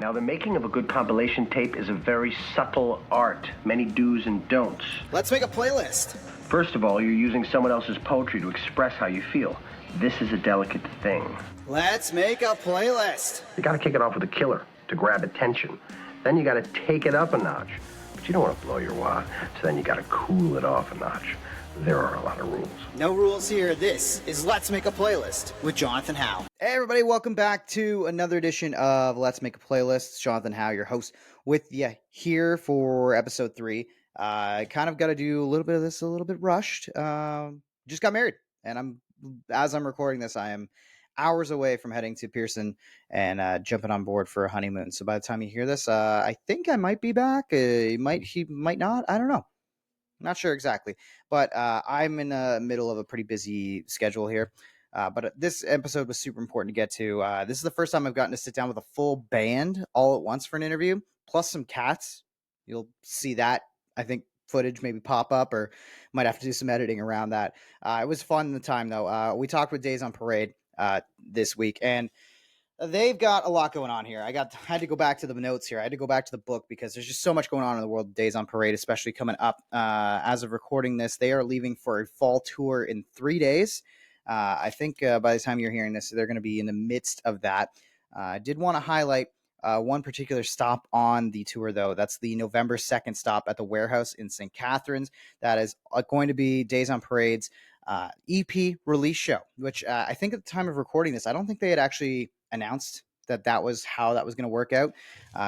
Now, the making of a good compilation tape is a very subtle art, many do's and don'ts. Let's make a playlist. First of all, you're using someone else's poetry to express how you feel. This is a delicate thing. Let's make a playlist. You gotta kick it off with a killer to grab attention. Then you gotta take it up a notch. But you don't want to blow your wad, so then you gotta cool it off a notch. There are a lot of rules. No rules here. This is Let's Make a Playlist with Jonathon Howe. Hey everybody, welcome back to another edition of Let's Make a Playlist. Jonathon Howe, your host, with you here for episode 3. I kind of got to do a little bit of this, a little bit rushed. Just got married, and as I'm recording this, I am hours away from heading to Pearson and jumping on board for a honeymoon. So by the time you hear this, I think I might be back. He might not. I don't know. Not sure exactly, but I'm in the middle of a pretty busy schedule here. But this episode was super important to get to. This is the first time I've gotten to sit down with a full band all at once for an interview, plus some cats. You'll see that, I think, footage maybe pop up, or might have to do some editing around that. It was fun in the time, though. We talked with Days on Parade this week, and they've got a lot going on here. I had to go back to the notes here. I had to go back to the book because there's just so much going on in the world of Days on Parade, especially coming up. As of recording this, they are leaving for a fall tour in 3 days. I think by the time you're hearing this, they're going to be in the midst of that. I did want to highlight one particular stop on the tour, though. That's the November 2nd stop at the Warehouse in St. Catharines. That is going to be Days on Parade's EP release show, which I think at the time of recording this, I don't think they had actually announced that was how that was going to work out.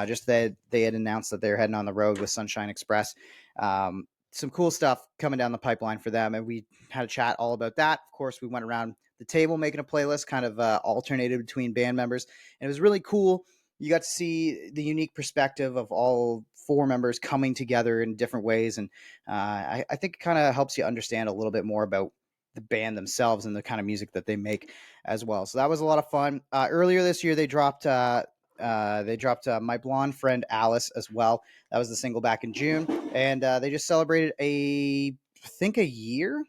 Just that they had announced that they're heading on the road with Sunshine Express. Some cool stuff coming down the pipeline for them, and we had a chat all about that. Of course, we went around the table making a playlist, kind of alternated between band members, and it was really cool. You got to see the unique perspective of all 4 members coming together in different ways, and I think it kind of helps you understand a little bit more about the band themselves and the kind of music that they make as well. So that was a lot of fun. Earlier this year, they dropped My Blonde Friend Alice as well. That was the single back in June, and they just celebrated I think a year,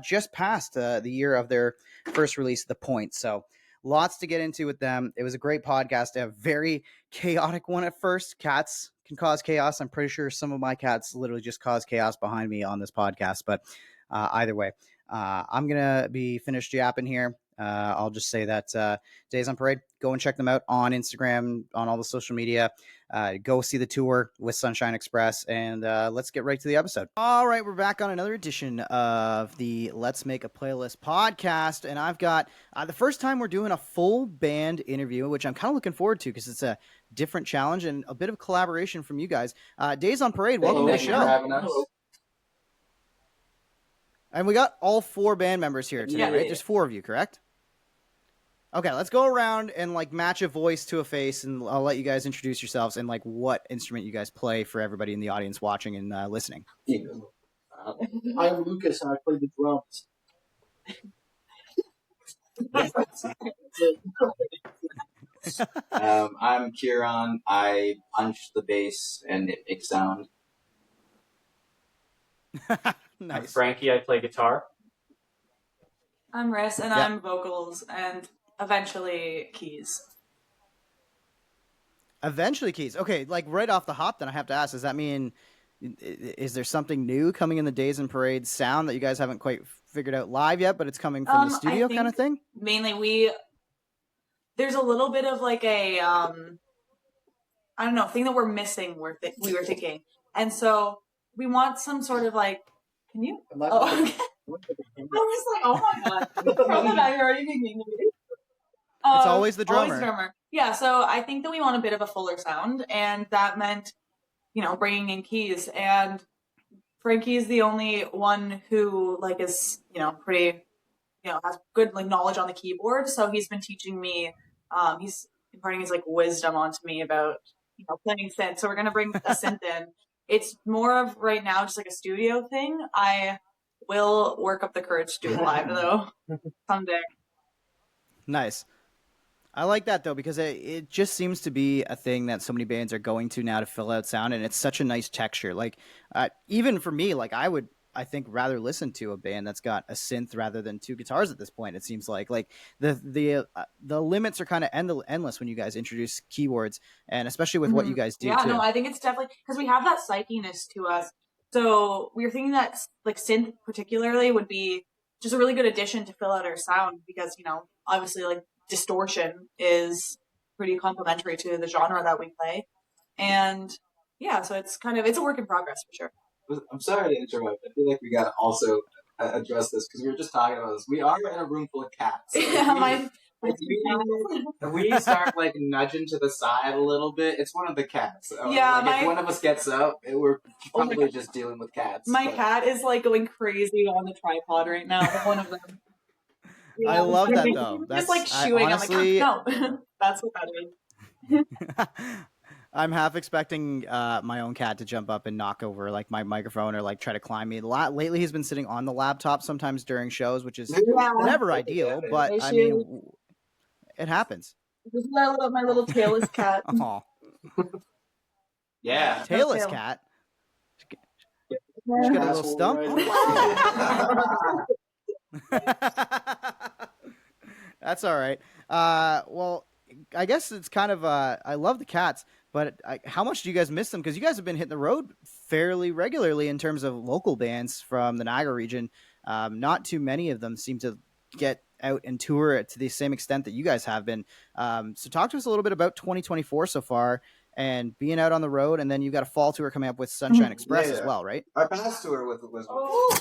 just past the year of their first release, The Point. So lots to get into with them. It was a great podcast. A very chaotic one at first. Cats can cause chaos. I'm pretty sure some of my cats literally just cause chaos behind me on this podcast, but either way, I'm going to be finished yapping here. I'll just say that Days on Parade, go and check them out on Instagram, on all the social media. Go see the tour with Sunshine Express, and let's get right to the episode. All right, we're back on another edition of the Let's Make a Playlist podcast, and I've got the first time we're doing a full band interview, which I'm kind of looking forward to because it's a different challenge and a bit of collaboration from you guys. Days on Parade, welcome to the show. Thank you for having us. And we got all 4 band members here today, right? There's 4 of you, correct? Okay, let's go around and match a voice to a face, and I'll let you guys introduce yourselves and what instrument you guys play for everybody in the audience watching and listening. I'm Lucas, and I play the drums. I'm Kieran. I punch the bass and it makes sound. Nice. I'm Frankie. I play guitar. I'm Riss, and I'm vocals and eventually keys. Eventually keys. Okay, right off the hop, then I have to ask, does that mean, is there something new coming in the Days and Parade sound that you guys haven't quite figured out live yet, but it's coming from the studio kind of thing? Mainly there's a little bit of a, I don't know, thing that we're missing, we were thinking. And so we want some sort of can you? Oh, okay. I was oh my God. From the back, you're already being mean to me. It's always the drummer. Always the drummer. Yeah, so I think that we want a bit of a fuller sound, and that meant, bringing in keys. And Frankie's the only one who, is, pretty, has good, knowledge on the keyboard. So he's been teaching me, he's imparting his, wisdom onto me about, playing synth. So we're going to bring a synth in. It's more of, right now, just a studio thing. I will work up the courage to do it live, though, someday. Nice. I like that, though, because it just seems to be a thing that so many bands are going to now to fill out sound, and it's such a nice texture. Even for me, I I think, rather listen to a band that's got a synth rather than two guitars at this point. It seems like the limits are kind of endless when you guys introduce keyboards, and especially with what you guys do. Yeah, too. no, I think it's definitely because we have that psychiness to us. So we were thinking that like synth particularly would be just a really good addition to fill out our sound because, you know, obviously like distortion is pretty complementary to the genre that we play. And yeah, so it's a work in progress for sure. I'm sorry to interrupt. I feel like we gotta also address this because we were just talking about this. We are in a room full of cats. So if we start like nudging to the side a little bit, it's one of the cats. Yeah, if one of us gets up, we're probably just dealing with cats. My cat is like going crazy on the tripod right now. One of them. Yeah. I love that though. That's just like chewing. Honestly, I'm like, no, that's what that is. I'm half expecting my own cat to jump up and knock over like my microphone or like try to climb me. Lately, he's been sitting on the laptop sometimes during shows, which is never ideal, but I mean, it happens. This is my little tailless cat. Aw. Yeah, tailless cat. She's got a little stump. That's all right. Well, I guess it's kind of I love the cats, but how much do you guys miss them? Because you guys have been hitting the road fairly regularly in terms of local bands from the Niagara region. Not too many of them seem to get out and tour to the same extent that you guys have been. So talk to us a little bit about 2024 so far and being out on the road, and then you've got a fall tour coming up with Sunshine Express as well, right? Our past tour was Oh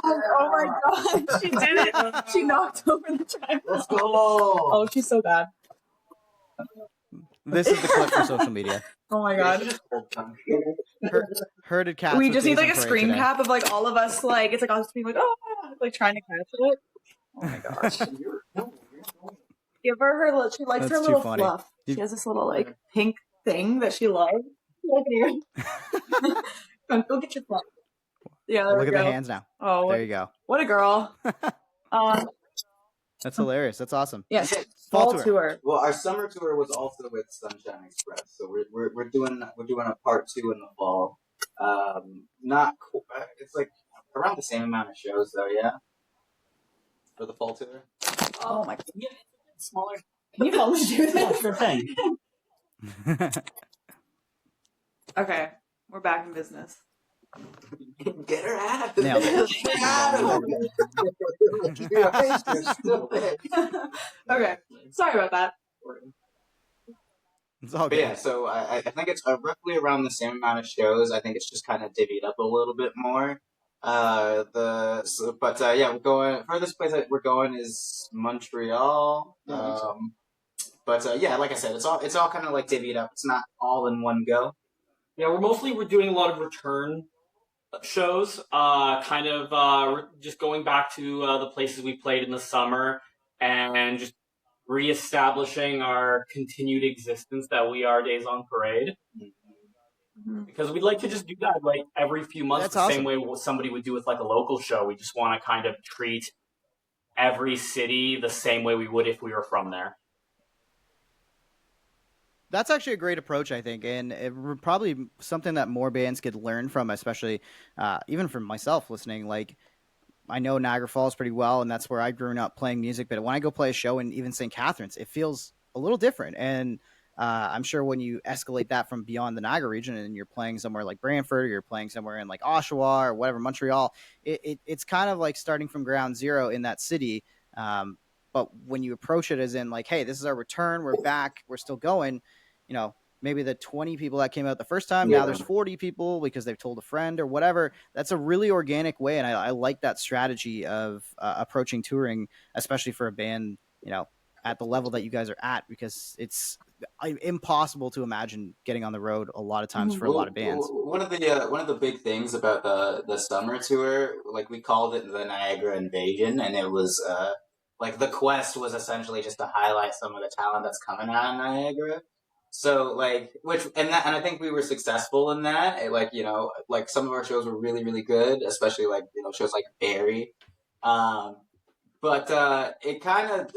my god, she did it. She knocked over the tripod. Let's go. Oh, she's so bad. This is the clip for social media. Oh my god. Herded cats. We just need like a screen cap of like all of us, like it's like us being like, oh, like trying to catch it. Oh my gosh. Give her she likes That's her too little funny. fluff. She has this little like pink thing that she loves. Look go get your fluff. Yeah, there Look we at go. the hands now. Oh, There you go. what a girl. That's hilarious. That's awesome. Yes, Fall fall tour. tour. Well, our summer tour was also with Sunshine Express, so we're doing a part 2 in the fall. It's like around the same amount of shows though, yeah. For the fall tour. Oh my god. Yeah, it's smaller. Can you help me do that? Sure thing. Okay, we're back in business. Get her out of Nailed it. Get out of Okay, sorry about that. It's all But good. yeah, so I think it's roughly around the same amount of shows. I think it's just kind of divvied up a little bit more. We're going furthest place that we're going is Montreal. Yeah, like I said, it's all kind of like divvied up. It's not all in one go. Yeah, we're doing a lot of return shows, just going back to the places we played in the summer and just reestablishing our continued existence that we are Days on Parade. Because we'd like to just do that like every few months. That's the awesome. Same way somebody would do with like a local show. We just want to kind of treat every city the same way we would if we were from there. That's actually a great approach, I think, and probably something that more bands could learn from, especially even from myself listening. Like, I know Niagara Falls pretty well, and that's where I grew up playing music. But when I go play a show in even St. Catharines, it feels a little different. And I'm sure when you escalate that from beyond the Niagara region and you're playing somewhere like Brantford, or you're playing somewhere in like Oshawa or whatever, Montreal, it's kind of like starting from ground zero in that city. But when you approach it as in like, hey, this is our return, we're back, we're still going, you know, maybe the 20 people that came out the first time, now there's 40 people because they've told a friend or whatever. That's a really organic way. And I like that strategy of approaching touring, especially for a band, you know, at the level that you guys are at, because it's impossible to imagine getting on the road a lot of times for a lot of bands. One of the big things about the summer tour, like we called it the Niagara Invasion, and it was like the quest was essentially just to highlight some of the talent that's coming out of Niagara. So like, and I think we were successful in that. Like, you know, like some of our shows were really, really good, especially like, you know, shows like Barry. It kind of,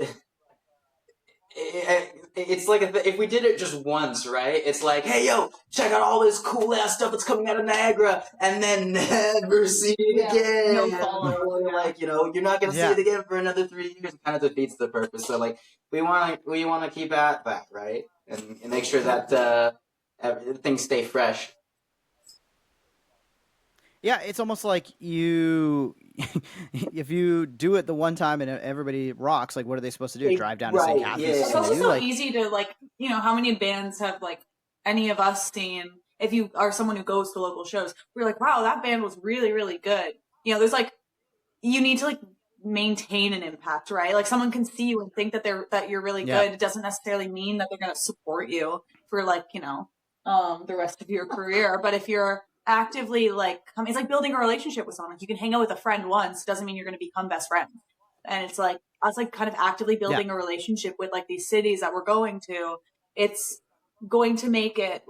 it's like if we did it just once, right? It's like, hey, yo, check out all this cool ass stuff that's coming out of Niagara, and then never see it again. No follow-up. Like, you're not gonna see it again for another 3 years. It kind of defeats the purpose. So like, we want to keep at that, right? And make sure that things stay fresh. Yeah, it's almost like you, if you do it the one time and everybody rocks, like what are they supposed to do? Drive down to St. Right, Catharines? yeah. It's to also do? so Like, easy to how many bands have any of us seen? If you are someone who goes to local shows, we're like, wow, that band was really, really good. There's you need to maintain an impact, right? Like someone can see you and think that you're really good. It doesn't necessarily mean that they're going to support you for the rest of your career. But if you're actively it's like building a relationship with someone. You can hang out with a friend once, doesn't mean you're going to become best friends. And it's like us kind of actively building a relationship with these cities that we're going to. It's going to make it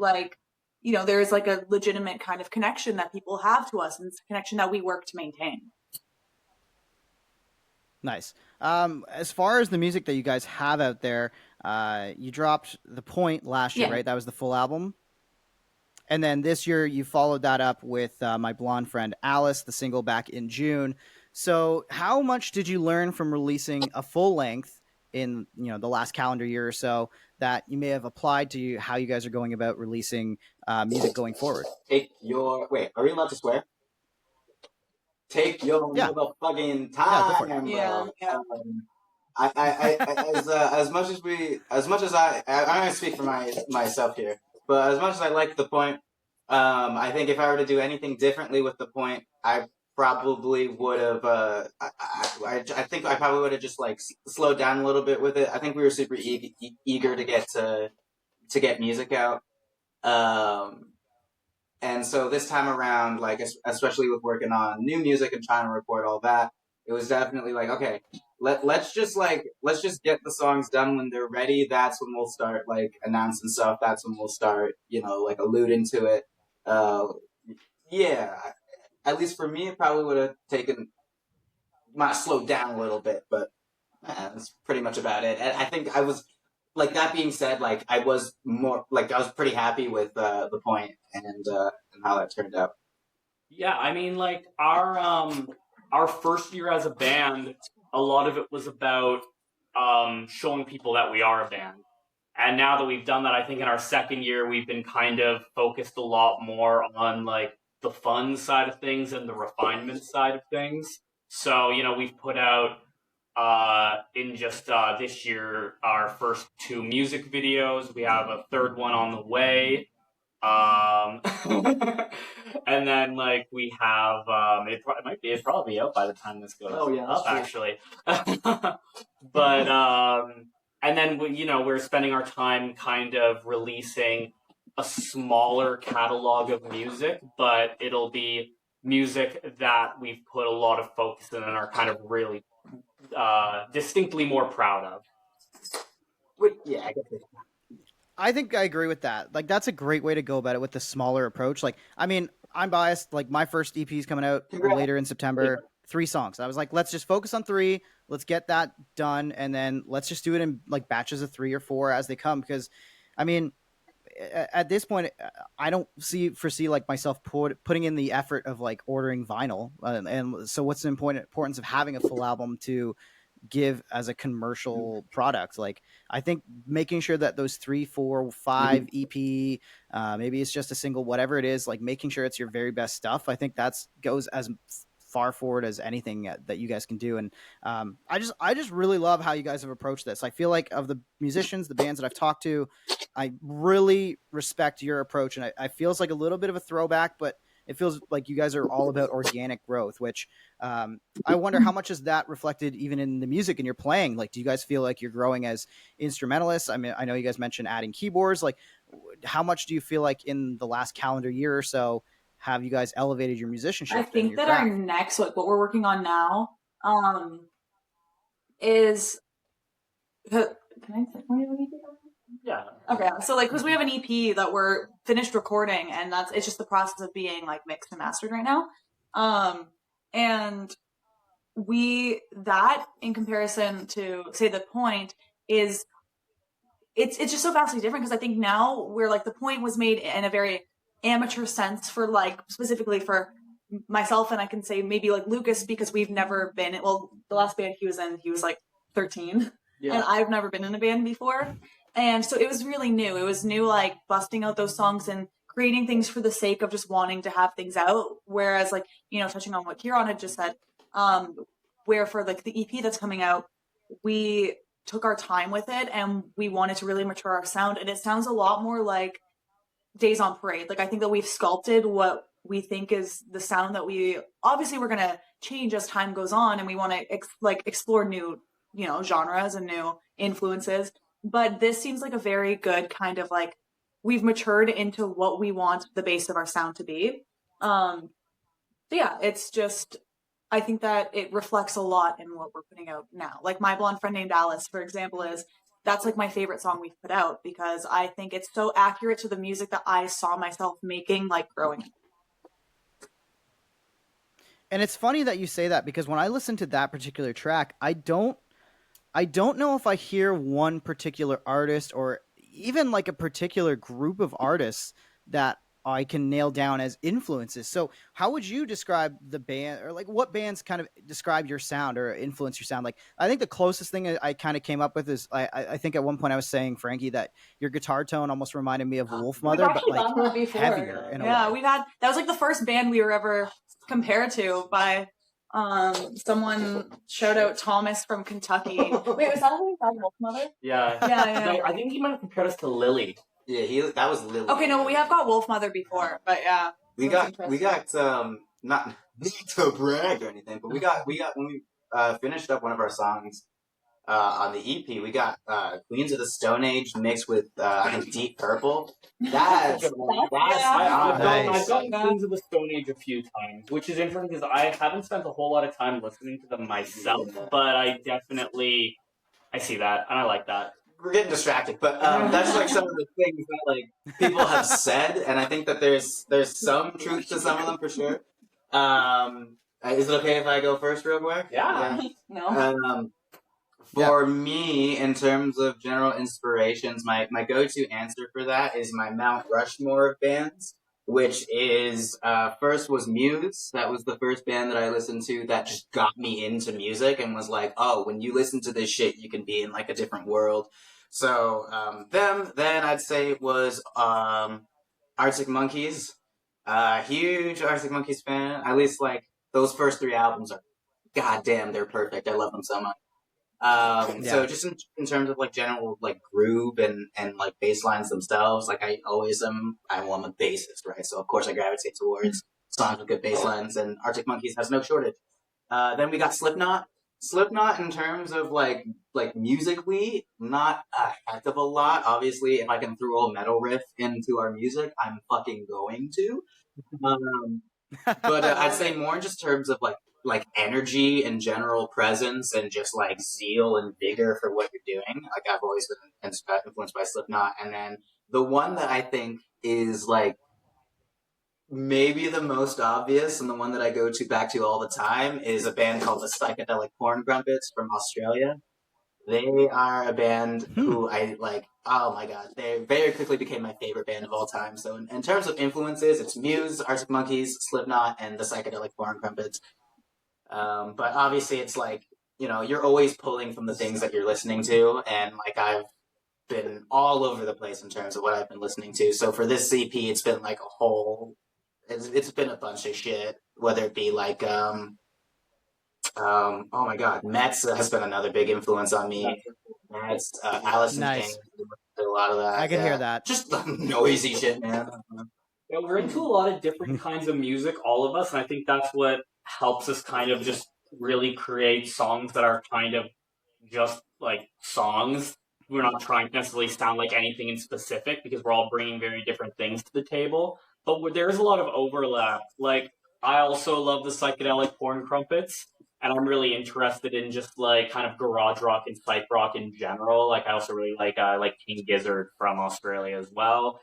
there's a legitimate kind of connection that people have to us, and it's a connection that we work to maintain. nice. As far as the music that you guys have out there, you dropped The Point last year, right? That was the full album. And then this year you followed that up with My Blonde Friend Alice, the single back in June. So how much did you learn from releasing a full length in the last calendar year or so that you may have applied to how you guys are going about releasing music going forward? Wait, are we allowed to swear? Take your motherfucking time, Yeah, bro. As much as I'm gonna speak for myself here, but as much as I like The Point, I think if I were to do anything differently with The Point, I probably would have. I think I probably would have just slowed down a little bit with it. I think we were super eager to get music out, and so this time around, especially with working on new music and trying to record all that, it was definitely okay. Let's just get the songs done when they're ready. That's when we'll start announcing stuff. That's when we'll start alluding to it. Yeah, at least for me, it probably would have might have slowed down a little bit, but that's pretty much about it. And I think I was that being said, I was I was pretty happy with The Point and how that turned out. Yeah, I mean, our first year as a band, a lot of it was about showing people that we are a band. And now that we've done that, I think in our second year, we've been kind of focused a lot more on the fun side of things and the refinement side of things. So, we've put out in just this year our first 2 music videos. We have a third one on the way. And then we have it's probably out by the time this goes up, actually. But and then we're spending our time kind of releasing a smaller catalog of music, but it'll be music that we've put a lot of focus in and are kind of really distinctly more proud of. Yeah, I guess. I think I agree with that. That's a great way to go about it with the smaller approach. I mean, I'm biased. My first EP is coming out later in September. 3 songs. I was let's just focus on 3. Let's get that done. And then let's just do it in batches of 3 or 4 as they come. Because, I mean, at this point, I don't foresee myself putting in the effort of ordering vinyl. And so what's the importance of having a full album to give as a commercial product? I think making sure that those 3, 4, 5 EP, maybe it's just a single, whatever it is, making sure it's your very best stuff. I think that's goes as far forward as anything that you guys can do. And I just really love how you guys have approached this. I feel of the musicians, the bands that I've talked to, I really respect your approach, and I feels like a little bit of a throwback, but it feels like you guys are all about organic growth, which I wonder how much is that reflected even in the music and you're playing. Do you guys feel like you're growing as instrumentalists? I mean, I know you guys mentioned adding keyboards. How much do you feel in the last calendar year or so have you guys elevated your musicianship? I think that our next, what we're working on now, is. Can I say? Yeah. Okay. So because we have an EP that we're finished recording, and it's just the process of being mixed and mastered right now. And that in comparison to say The Point is it's just so vastly different, because I think now we're like, the point was made in a very amateur sense for like specifically for myself, and I can say maybe like Lucas, because we've never been, well, the last band he was in, he was like 13, and I've never been in a band before, and so it was really new. It was new, like busting out those songs and creating things for the sake of just wanting to have things out. Whereas, like, you know, touching on what Kieran had just said, where for like the EP that's coming out, we took our time with it and we wanted to really mature our sound, and it sounds a lot more like Days on Parade. Like, I think that we've sculpted what we think is the sound that we obviously we're gonna change as time goes on, and we want to explore new, you know, genres and new influences. But this seems like a very good kind of like, we've matured into what we want the base of our sound to be. So yeah, it's just, I think that it reflects a lot in what we're putting out now. Like My Blonde Friend Named Alice, for example, that's like my favorite song we've put out, because I think it's so accurate to the music that I saw myself making, like growing up. And it's funny that you say that, because when I listen to that particular track, I don't know if I hear one particular artist or even like a particular group of artists that I can nail down as influences. So how would you describe the band, or like what bands kind of describe your sound or influence your sound? Like, I think the closest thing I kind of came up with is I think at one point I was saying, Frankie, that your guitar tone almost reminded me of Wolf Mother, but like heavier in a way. We've had, that was like the first band we were ever compared to by someone, shout out Thomas from Kentucky. Wait, was that Wolf Mother? Yeah. Yeah. I think he might have compared us to Lily. Yeah, that was Lily. Okay, no, we have got Wolf Mother before, but yeah. We got not to brag or anything, but we got when we finished up one of our songs on the EP, we got Queens of the Stone Age mixed with I think Deep Purple. I've gotten Queens of the Stone Age a few times, which is interesting because I haven't spent a whole lot of time listening to them myself, but I see that and I like that. We're getting distracted, but that's like some of the things that like people have said, and I think that there's some truth to some of them for sure. Is it okay if I go first real quick? Yeah. No. For me, in terms of general inspirations, my go-to answer for that is my Mount Rushmore of bands, which is, first was Muse. That was the first band that I listened to that just got me into music and was like, oh, when you listen to this shit, you can be in like a different world. So, then I'd say it was, Arctic Monkeys. Huge Arctic Monkeys fan. At least like those first 3 albums are, goddamn, they're perfect. I love them so much. So just in terms of like general like groove and like bass lines themselves, like I'm a bassist, right? So of course I gravitate towards songs with good bass lines, and Arctic Monkeys has no shortage. Then we got Slipknot. Slipknot in terms of like musically, not a heck of a lot. Obviously, if I can throw a metal riff into our music, I'm fucking going to. But I'd say more in just terms of like energy and general presence and just like zeal and vigor for what you're doing. Like I've always been influenced by Slipknot. And then the one that I think is like maybe the most obvious and the one that I go back to all the time is a band called the Psychedelic Porn Crumpets from Australia. They are a band who I like. Oh my god, they very quickly became my favorite band of all time. So in terms of influences, it's Muse, Arctic Monkeys, Slipknot, and the Psychedelic Porn Crumpets. But obviously it's like, you know, you're always pulling from the things that you're listening to, and like I've been all over the place in terms of what I've been listening to. So for this EP, it's been like it's been a bunch of shit, whether it be like, oh my god, Mets has been another big influence on me. Mets, Alice in Chains, a lot of that. I can hear that. Just noisy shit, man. Yeah, we're into a lot of different kinds of music, all of us, and I think that's what helps us kind of just really create songs that are kind of just like songs. We're not trying to necessarily sound like anything in specific because we're all bringing very different things to the table. But there's a lot of overlap. Like, I also love the Psychedelic Porn Crumpets, and I'm really interested in just like kind of garage rock and psych rock in general. Like, I also really like King Gizzard from Australia as well.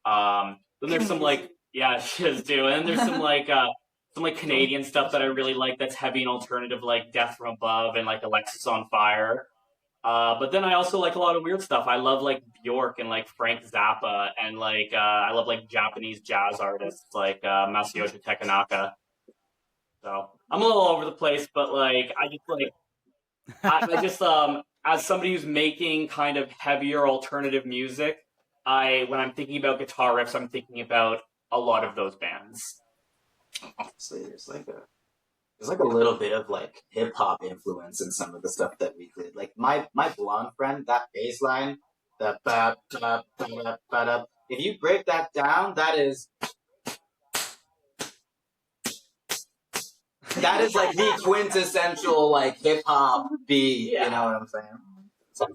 Then there's some like, yeah, shiz too. And there's some like Canadian stuff that I really like that's heavy and alternative, like Death from Above and like Alexis on Fire. But then I also like a lot of weird stuff. I love like Bjork and like Frank Zappa, and like I love like Japanese jazz artists like Masayoshi Tekanaka. So I'm a little all over the place, but like I just as somebody who's making kind of heavier alternative music, when I'm thinking about guitar riffs, I'm thinking about a lot of those bands. Honestly, there's like a little bit of like hip hop influence in some of the stuff that we did. Like my blonde friend, that bass line, the ba ba ba ba ba. If you break that down, that is like the quintessential like hip hop beat. Yeah. You know what I'm saying? So,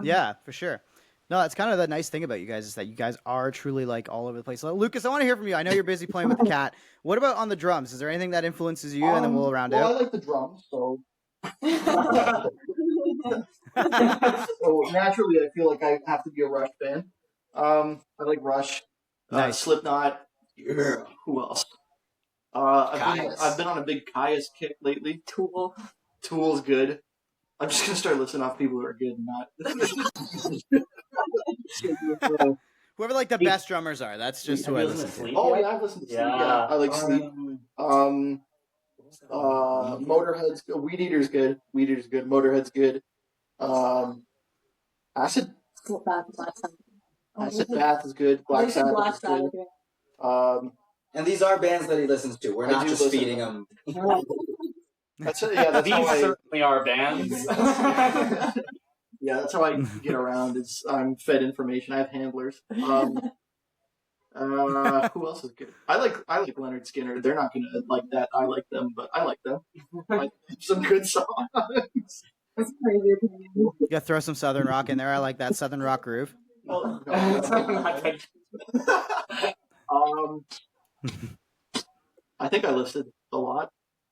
Yeah, for sure. No, that's kind of the nice thing about you guys is that you guys are truly like all over the place. So, Lucas, I want to hear from you. I know you're busy playing with the cat. What about on the drums? Is there anything that influences you? And then we'll round well, out. I like the drums, so. So naturally, I feel like I have to be a Rush fan. I like Rush, Nice. Slipknot. Yeah. Who else? I've been on a big Caius kick lately. Tool's good. I'm just gonna start listing off people who are good and not. Whoever like the best drummers are, that's just who I listen to. Sleep? Oh yeah, I've listened to Sleep. Yeah, I like Sleep. Motorhead's good. Weed Eater's good. Motorhead's good. Acid Bath is good. Black Sabbath is good. and these are bands that he listens to. We're I not do just listen feeding to him. That's how These I. certainly are bands. Yeah, that's how I get around. Is I'm fed information. I have handlers. Who else is good? I like Leonard Skinner. They're not gonna like that. I like them, but I like them. I like some good songs. That's crazy opinion. You gotta throw some Southern rock in there. I like that Southern rock groove. Oh, no, I think I listed a lot.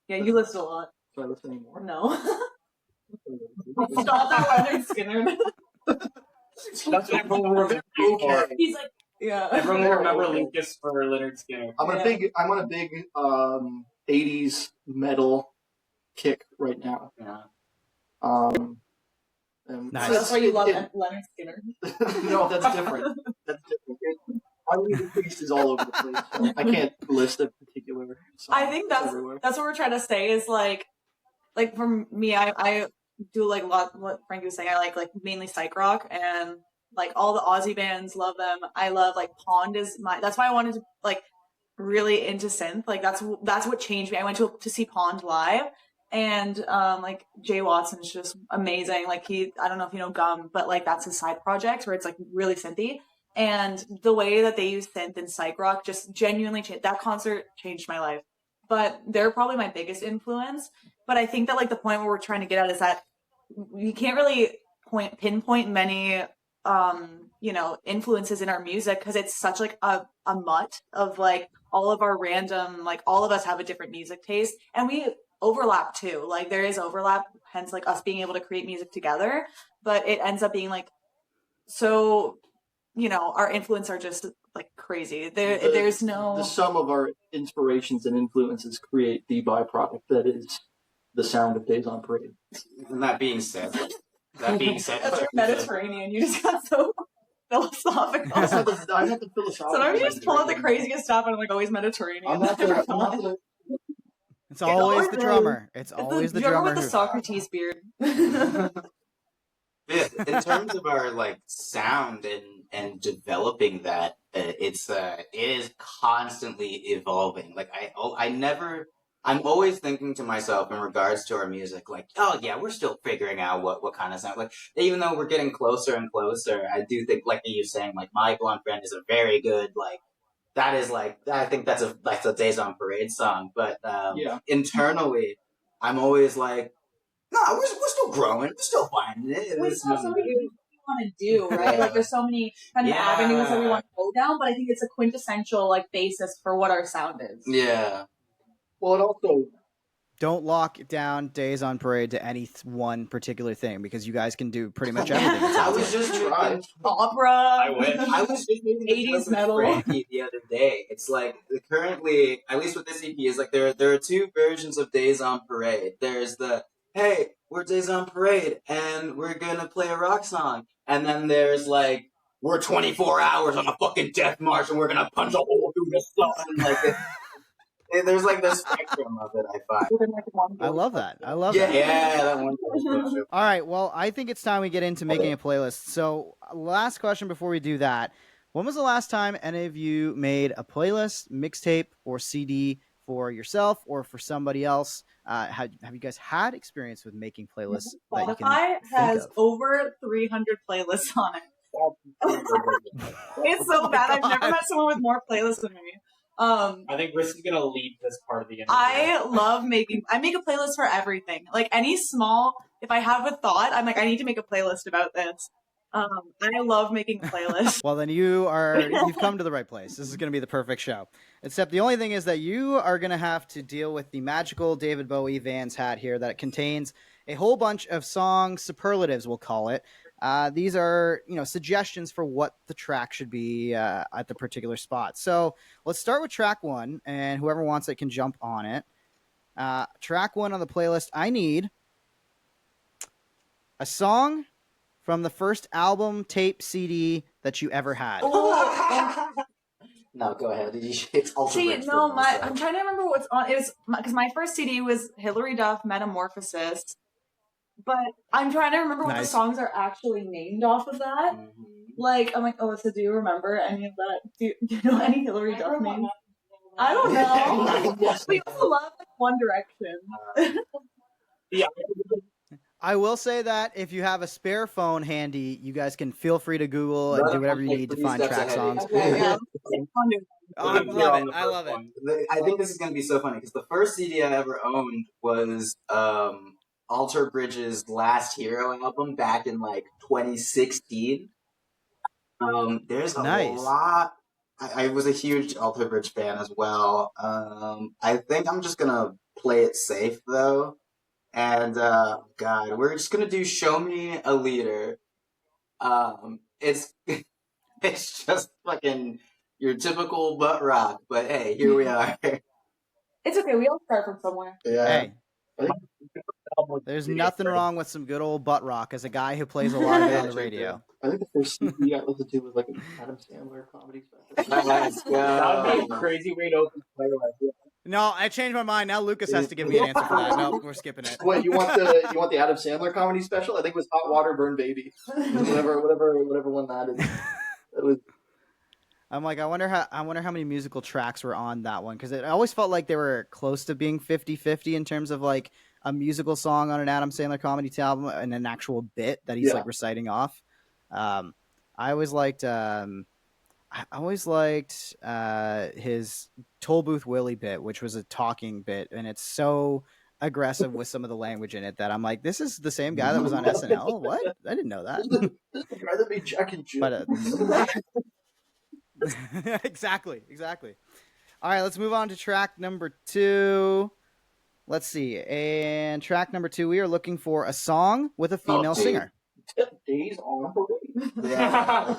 Yeah, you list a lot. Do I list any more? No. Stop that Leonard Skinner. That's what everyone will remember you for. Okay. He's like, yeah. Everyone will remember Okay. Lucas for Leonard Skinner. I'm on a big 80s metal kick right now. Yeah. And Nice. So that's why you love it- Leonard Skinner. No, that's different. That's different. I mean, the taste is all over the place. So I can't list a particular song. I think It's everywhere. that's what we're trying to say is like for me, I do like a lot what Frankie was saying. I like mainly psych rock and like all the Aussie bands, love them. I love like Pond is that's why I wanted to like really into synth. Like that's what changed me. I went to see Pond live and like Jay Watson's just amazing. Like I don't know if you know Gum, but like that's his side project where it's like really synthy. And the way that they use synth and psych rock just genuinely changed. That concert changed my life. But they're probably my biggest influence. But I think that like the point where we're trying to get at is that you can't really pinpoint many influences in our music because it's such like a mutt of like all of our random, like all of us have a different music taste and we overlap too. Like there is overlap, hence like us being able to create music together. But it ends up being like so. Our influence are just like crazy. There's no. The sum of our inspirations and influences create the byproduct that is the sound of Days on Parade. And that being said, That's your Mediterranean. You just got so philosophical. I'm not the philosophical. Sometimes you just pull out the craziest stuff and I'm like always Mediterranean. I'm not the It's always the drummer. It's always the drummer. with the Socrates beard. in terms of our like sound and developing that, it is constantly evolving. Like I'm always thinking to myself in regards to our music, like, oh yeah, we're still figuring out what kind of sound. Like, even though we're getting closer and closer, I do think, like you saying, like, My Blonde Friend is a very good, like, that is like, I think that's a Days on Parade song. But internally, I'm always like, no, we're still growing, we're still finding it. We still have so many things we want to do, right? Like, there's so many kind of avenues that we want to go down, but I think it's a quintessential like basis for what our sound is. Yeah. Well, it also don't lock down Days on Parade to any one particular thing because you guys can do pretty much everything. I was just trying. Opera. I wish. I was just making 80s metal. Frankie the other day. It's like currently, at least with this EP, is like there are two versions of Days on Parade. There's the hey, we're Days on Parade, and we're gonna play a rock song. And then there's like, we're 24 hours on a fucking death march, and we're gonna punch a hole through the sun. Like, there's like the spectrum of it, I find. I love that. I love Yeah, that. yeah, that one. All right, well, I think it's time we get into making a playlist. So, last question before we do that. When was the last time any of you made a playlist, mixtape, or CD for yourself or for somebody else? Have you guys had experience with making playlists that you can Spotify has think of? over 300 playlists on it. It's so bad. I've never met someone with more playlists than me. I think Riss is gonna lead this part of the interview. I make a playlist for everything. Like any small, if I have a thought, I'm like, I need to make a playlist about this. I love making playlists. Well, then you've come to the right place. This is going to be the perfect show. Except the only thing is that you are going to have to deal with the magical David Bowie Vans hat here that contains a whole bunch of song superlatives, we'll call it. These are, suggestions for what the track should be at the particular spot. So let's start with track 1, and whoever wants it can jump on it. Track 1 on the playlist, I need a song from the first album, tape, CD that you ever had. No, go ahead. It's I'm trying to remember what's on. It was because my first CD was Hilary Duff, Metamorphosis. But I'm trying to remember what the songs are actually named off of that. Mm-hmm. Like, I'm like, so do you remember any of that? Do you know any Hilary Duff names? I don't know. We also love One Direction. Yeah. I will say that if you have a spare phone handy, you guys can feel free to Google and do whatever you need to find track songs. Yeah. I love it. I love it. I think this is going to be so funny because the first CD I ever owned was Alter Bridge's Last Hero album back in like 2016. There's a lot. I was a huge Alter Bridge fan as well. I think I'm just going to play it safe though. And God, we're just gonna do "Show Me a Leader." It's it's just fucking your typical butt rock, but hey, here we are. It's okay. We all start from somewhere. Yeah. Hey, there's nothing wrong with some good old butt rock as a guy who plays a lot of it on the radio. I think the first CD I listened to was like an Adam Sandler comedy special. Let's go. That would be a crazy way to open playlist. No, I changed my mind. Now Lucas has to give me an answer for that. No, we're skipping it. Wait, you want the Adam Sandler comedy special? I think it was Hot Water Burn Baby. whatever one that is. It was. I'm like, I wonder how many musical tracks were on that one, because it always felt like they were close to being 50-50 in terms of like a musical song on an Adam Sandler comedy album and an actual bit that he's like reciting off. I always liked his Toll Booth Willie bit, which was a talking bit, and it's so aggressive with some of the language in it that I'm like, this is the same guy that was on SNL. What? I didn't know that. I'd rather be Jack and Jill. But, exactly. All right, let's move on to track number 2. Let's see. And track number 2, we are looking for a song with a female singer. Days on Parade. Yeah.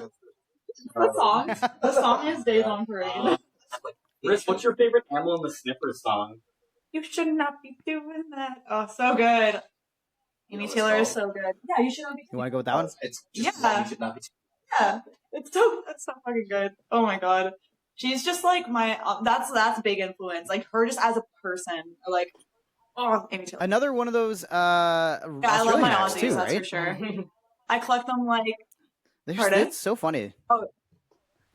The song is Days on Parade. Riss, what's your favorite Amble and the Sniffers song? You should not be doing that. Oh, so good. Amy Taylor is so good. Yeah, you should not be. You want to go with that one? It's just Yeah. You should not be. Yeah, it's so fucking good. Oh my god, she's just like my. That's a big influence. Like her just as a person. Like, Amy Taylor. Another one of those. I love my Aussies. too, That's right? for sure. I collect them like. It's so funny. Oh.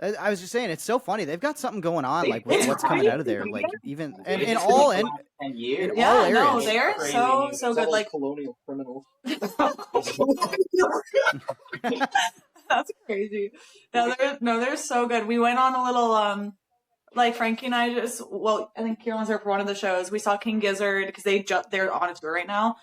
I was just saying, it's so funny. They've got something going on, like with It's what's coming out of there, like even and in all in 10 years. all Yeah, no, areas. they're so It's good. all Like colonial criminals. that's crazy. They're so good. We went on a little like Frankie and I I think Kieran was there for one of the shows. We saw King Gizzard because they're on a tour right now.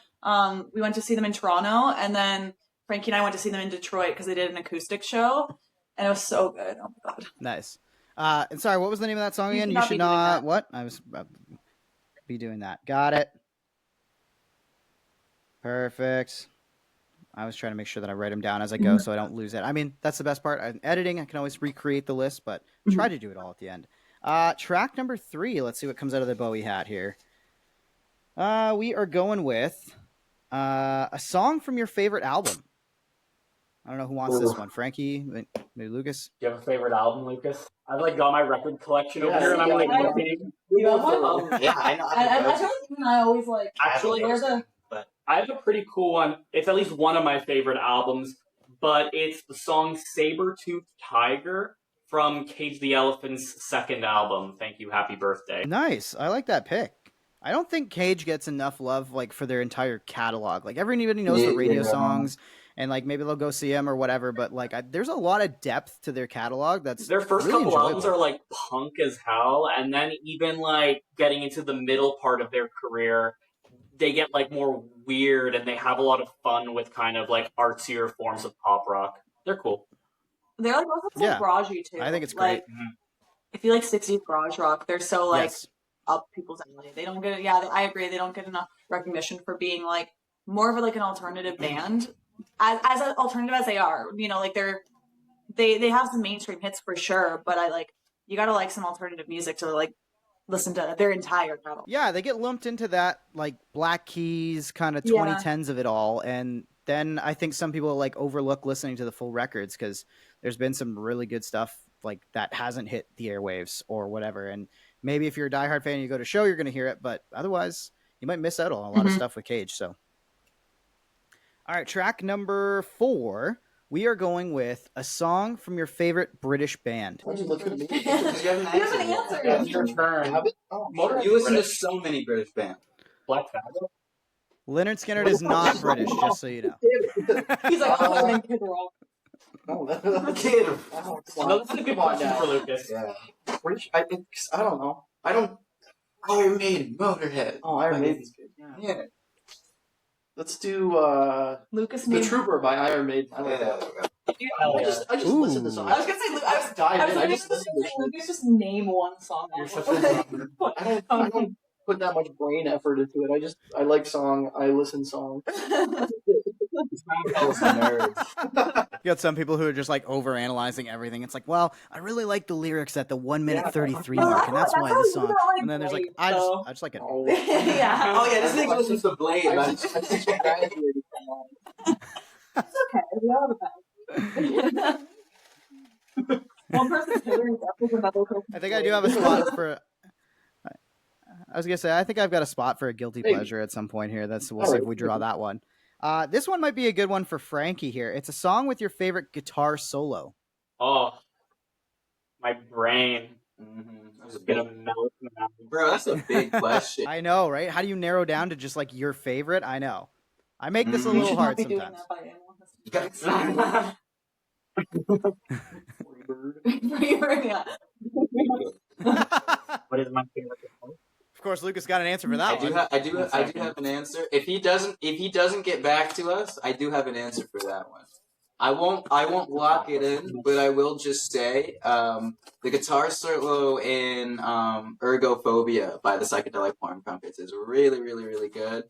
We went to see them in Toronto, and then Frankie and I went to see them in Detroit because they did an acoustic show, and it was so good. Oh my god. Nice. And sorry, what was the name of that song again? You should not. What? I was be doing that. Got it. Perfect. I was trying to make sure that I write them down as I go so I don't lose it. I mean, that's the best part. In editing, I can always recreate the list, but try to do it all at the end. Track number 3. Let's see what comes out of the Bowie hat here. We are going with A song from your favorite album. I don't know who wants this one. Frankie, maybe Lucas. Do you have a favorite album, Lucas? I've like got my record collection over Yeah, here, and I'm yeah, like yeah. looking. You got one? Yeah, I know. I feel like you and I always like. Actually, there's a. I have a pretty cool one. It's at least one of my favorite albums, but it's the song Saber-Toothed Tiger from Cage the Elephant's second album. Thank you, happy birthday. Nice. I like that pick. I don't think Cage gets enough love like for their entire catalog. Like everybody knows the radio songs, and like maybe they'll go see them or whatever. But like, there's a lot of depth to their catalog. That's their first really couple albums enjoyable. are like punk as hell, and then even like getting into the middle part of their career, they get like more weird, and they have a lot of fun with kind of like artsier forms of pop rock. They're cool. They're like also so Yeah. garagey too. I think it's great. Like, if you like 60s garage rock, they're so like Yes. up people's alley. They don't get I agree. They don't get enough recognition for being like more of like an alternative band, as alternative as they are. You know, like they have some mainstream hits for sure, but you gotta like some alternative music to like listen to their entire catalog. Yeah, they get lumped into that like Black Keys kind of Yeah. 2010s of it all, and then I think some people like overlook listening to the full records because there's been some really good stuff like that hasn't hit the airwaves or whatever. And maybe if you're a diehard fan and you go to a show, you're going to hear it, but otherwise you might miss out on a lot of stuff with Cage. So, all right, track number 4. We are going with a song from your favorite British band. Why'd you look at me? You have an answer. It's your turn. You listen to so many British bands. Black Sabbath. Leonard Skinner is not British, just so you know. He's like, oh, then Kid Rock. Kid. No, this is a good question for Lucas. Yeah. British? I don't know. I don't. Iron Maiden, Motorhead. Oh, Iron Maiden's good. Yeah. Let's do Lucas The made. Trooper by Iron Maiden. I like that. Hell I yeah. just Ooh. listened to songs. I was gonna say, I was dive in. I literally just gonna listen to say, Lucas just name one song. You're such a drummer. I don't put that much brain effort into it. I like song. I listen song. Nerds. You got some people who are just like over analyzing everything. It's like, well, I really like the lyrics at the 1 minute 33 mark, and that's why this song. And then there's like, I just like it. Oh, Yeah. Oh yeah, this thing listens to Blade. I man. just graduated from It's okay. We all have a One person's Hillary Duff is another person. I think I do have a spot for. I was gonna say, I think I've got a spot for a guilty Hey. pleasure at some point here. We'll see if we draw that one. This one might be a good one for Frankie here. It's a song with your favorite guitar solo. Oh, my brain Mm-hmm. is gonna melt now. Bro, that's a big question. I know, right? How do you narrow down to just like your favorite? I know. I make this a Mhm. We little should hard not be sometimes. doing that by anyone. Yeah. What is my favorite guitar? Of course, Lucas got an answer for that one. I do have an answer. If he doesn't get back to us, I do have an answer for that one. I won't lock it in, but I will just say the guitar solo in Ergophobia by the Psychedelic Farm Trumpets is really, really, really good.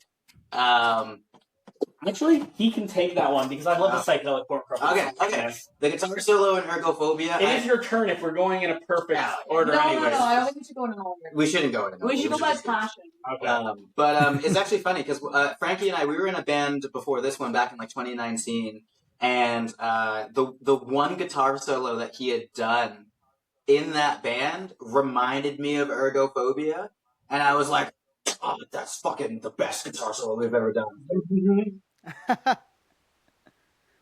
Actually, he can take that one because I love the psychedelic pork crumble. Okay. The guitar solo in Ergophobia. It is your turn if we're going in a perfect order No, anyways. I don't think we should go in an order. We shouldn't go in. We should go by passion. Okay. But it's actually funny because Frankie and I, we were in a band before this one back in like 2019, and the one guitar solo that he had done in that band reminded me of Ergophobia, and I was like, oh, that's fucking the best guitar solo we've ever done.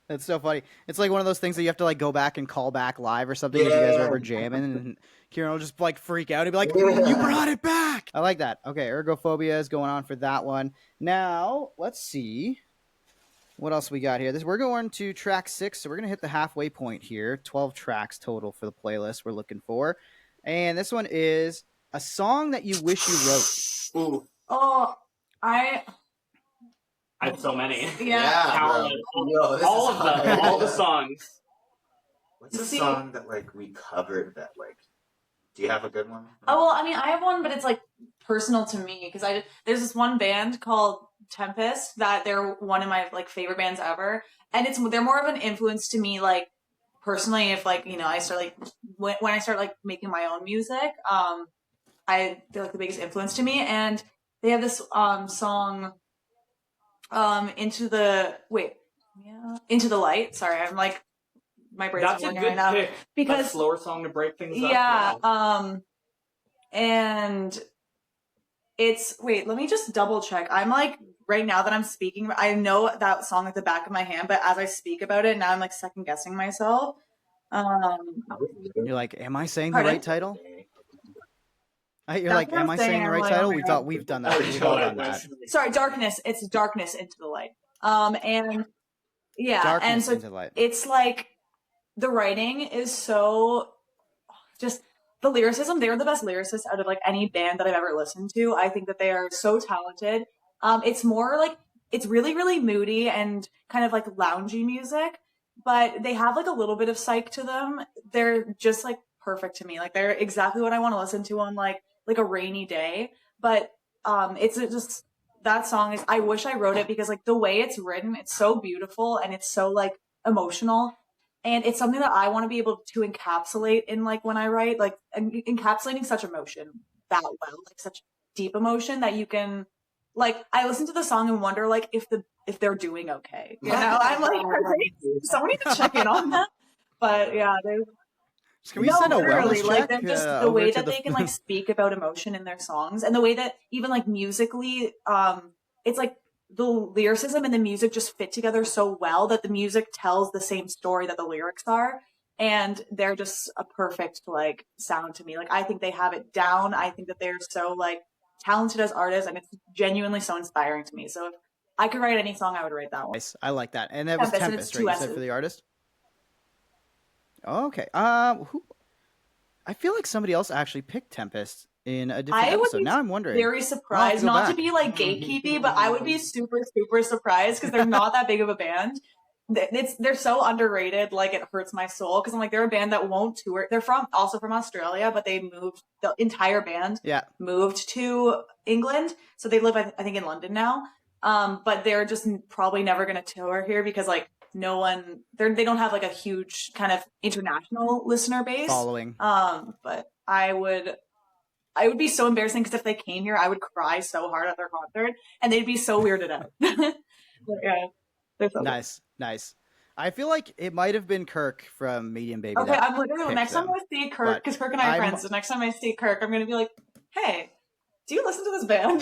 That's so funny. It's like one of those things that you have to like go back and call back live or something if you guys are ever jamming, and Kieran will just like freak out. He'll be like, "You brought it back!" I like that. Okay, Ergophobia is going on for that one. Now let's see what else we got here. We're going to track 6, so we're gonna hit the halfway point here. 12 tracks total for the playlist we're looking for, and this one is a song that you wish you wrote. Ooh. Oh, I have so many. yeah. Countless. Yo, this All is of them. hard. All the songs. What's a See- song that like we covered that like? Do you have a good one? Oh well, I mean, I have one, but it's like personal to me because there's this one band called Tempest that they're one of my like favorite bands ever, and they're more of an influence to me like personally. If like I start like when I start like making my own music, they're like the biggest influence to me, and they have this song. Into the light. Sorry, I'm like my brain's That's a working good right now pick. because a slower song to break things up. Yeah. And it's wait. Let me just double check. I'm like right now that I'm speaking, I know that song at the back of my hand, but as I speak about it now, I'm like second guessing myself. You're like, am I saying the Pardon? right title? You're That's like, what am I'm I saying saying. the I'm right like, title? oh my God. We've done that. We've all done that. Sorry, darkness. It's darkness into the light. And yeah, Darkness and so into the light. it's like the writing is so just the lyricism. They're the best lyricists out of like any band that I've ever listened to. I think that they are so talented. It's more like it's really, really moody and kind of like loungy music, but they have like a little bit of psych to them. They're just like perfect to me. Like they're exactly what I want to listen to on like a rainy day. But it's just that song is. I wish I wrote it because like the way it's written, it's so beautiful and it's so like emotional. And it's something that I want to be able to encapsulate in like when I write, like encapsulating such emotion that well, like such deep emotion that you can like I listen to the song and wonder like if they're doing okay. You know, I'm like, someone needs to check in on that. But yeah, can we send a literally, wellness like check? they're just the way that they can like speak about emotion in their songs and the way that even like musically, it's like the lyricism and the music just fit together so well that the music tells the same story that the lyrics are. And they're just a perfect like sound to me. Like I think they have it down. I think that they're so like talented as artists and it's genuinely so inspiring to me. So if I could write any song, I would write that one. Nice. I like that. And that was Tempest, right? You said for the artist? Oh, okay. Who? I feel like somebody else actually picked Tempest in a different episode. Now I'm wondering. Very surprised, not to be like gatekeepy, but I would be super, super surprised because they're not that big of a band. They're so underrated, like it hurts my soul because I'm like they're a band that won't tour. They're also from Australia, but they moved the entire band. Yeah, moved to England, so they live I think in London now. But they're just probably never going to tour here because like no one they don't have like a huge kind of international listener base following. But I would be so embarrassing because if they came here, I would cry so hard at their concert, and they'd be so weirded out. But, yeah. Nice. I feel like it might have been Kirk from Medium Baby. Okay, I'm literally next time I see Kirk, because Kirk and I are friends. So next time I see Kirk, I'm gonna be like, "Hey, do you listen to this band?"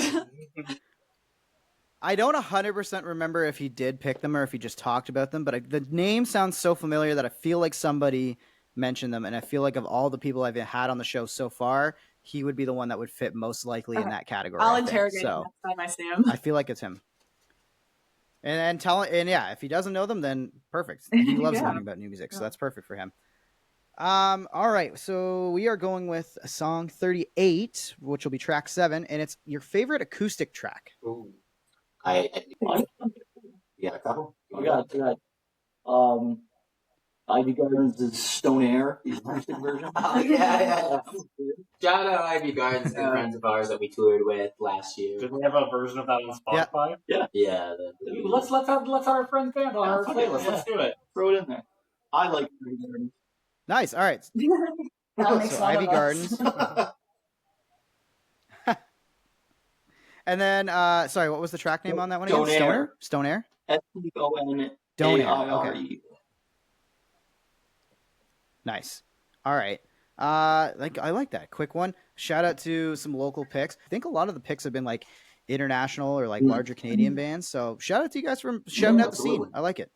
I don't 100% remember if he did pick them or if he just talked about them, but the name sounds so familiar that I feel like somebody mentioned them, and I feel like of all the people I've had on the show so far, he would be the one that would fit most likely in that category. I'll interrogate him next time I see him. I feel like it's him. And yeah, if he doesn't know them, then perfect. He loves learning about new music, so that's perfect for him. All right, so we are going with song 38, which will be track 7, and it's your favorite acoustic track. Ooh. You got a couple? I got Ivy Gardens' Stone Air, the acoustic version. Oh, yeah. Shout out Ivy Gardens, good friends of ours that we toured with last year. Did we have a version of that on Spotify? Yeah. Let's have our friend band on our playlist. Yeah. Let's do it. Throw it in there. I like Ivy Gardens. Nice. All right. So Ivy Gardens. And then, sorry, what was the track name on that one again? Stone Air? S-T-O-N-A-R-E. Okay. Nice. All right. I like that. Quick one. Shout out to some local picks. I think a lot of the picks have been like international or like larger Canadian bands. So shout out to you guys for shouting out the scene. I like it.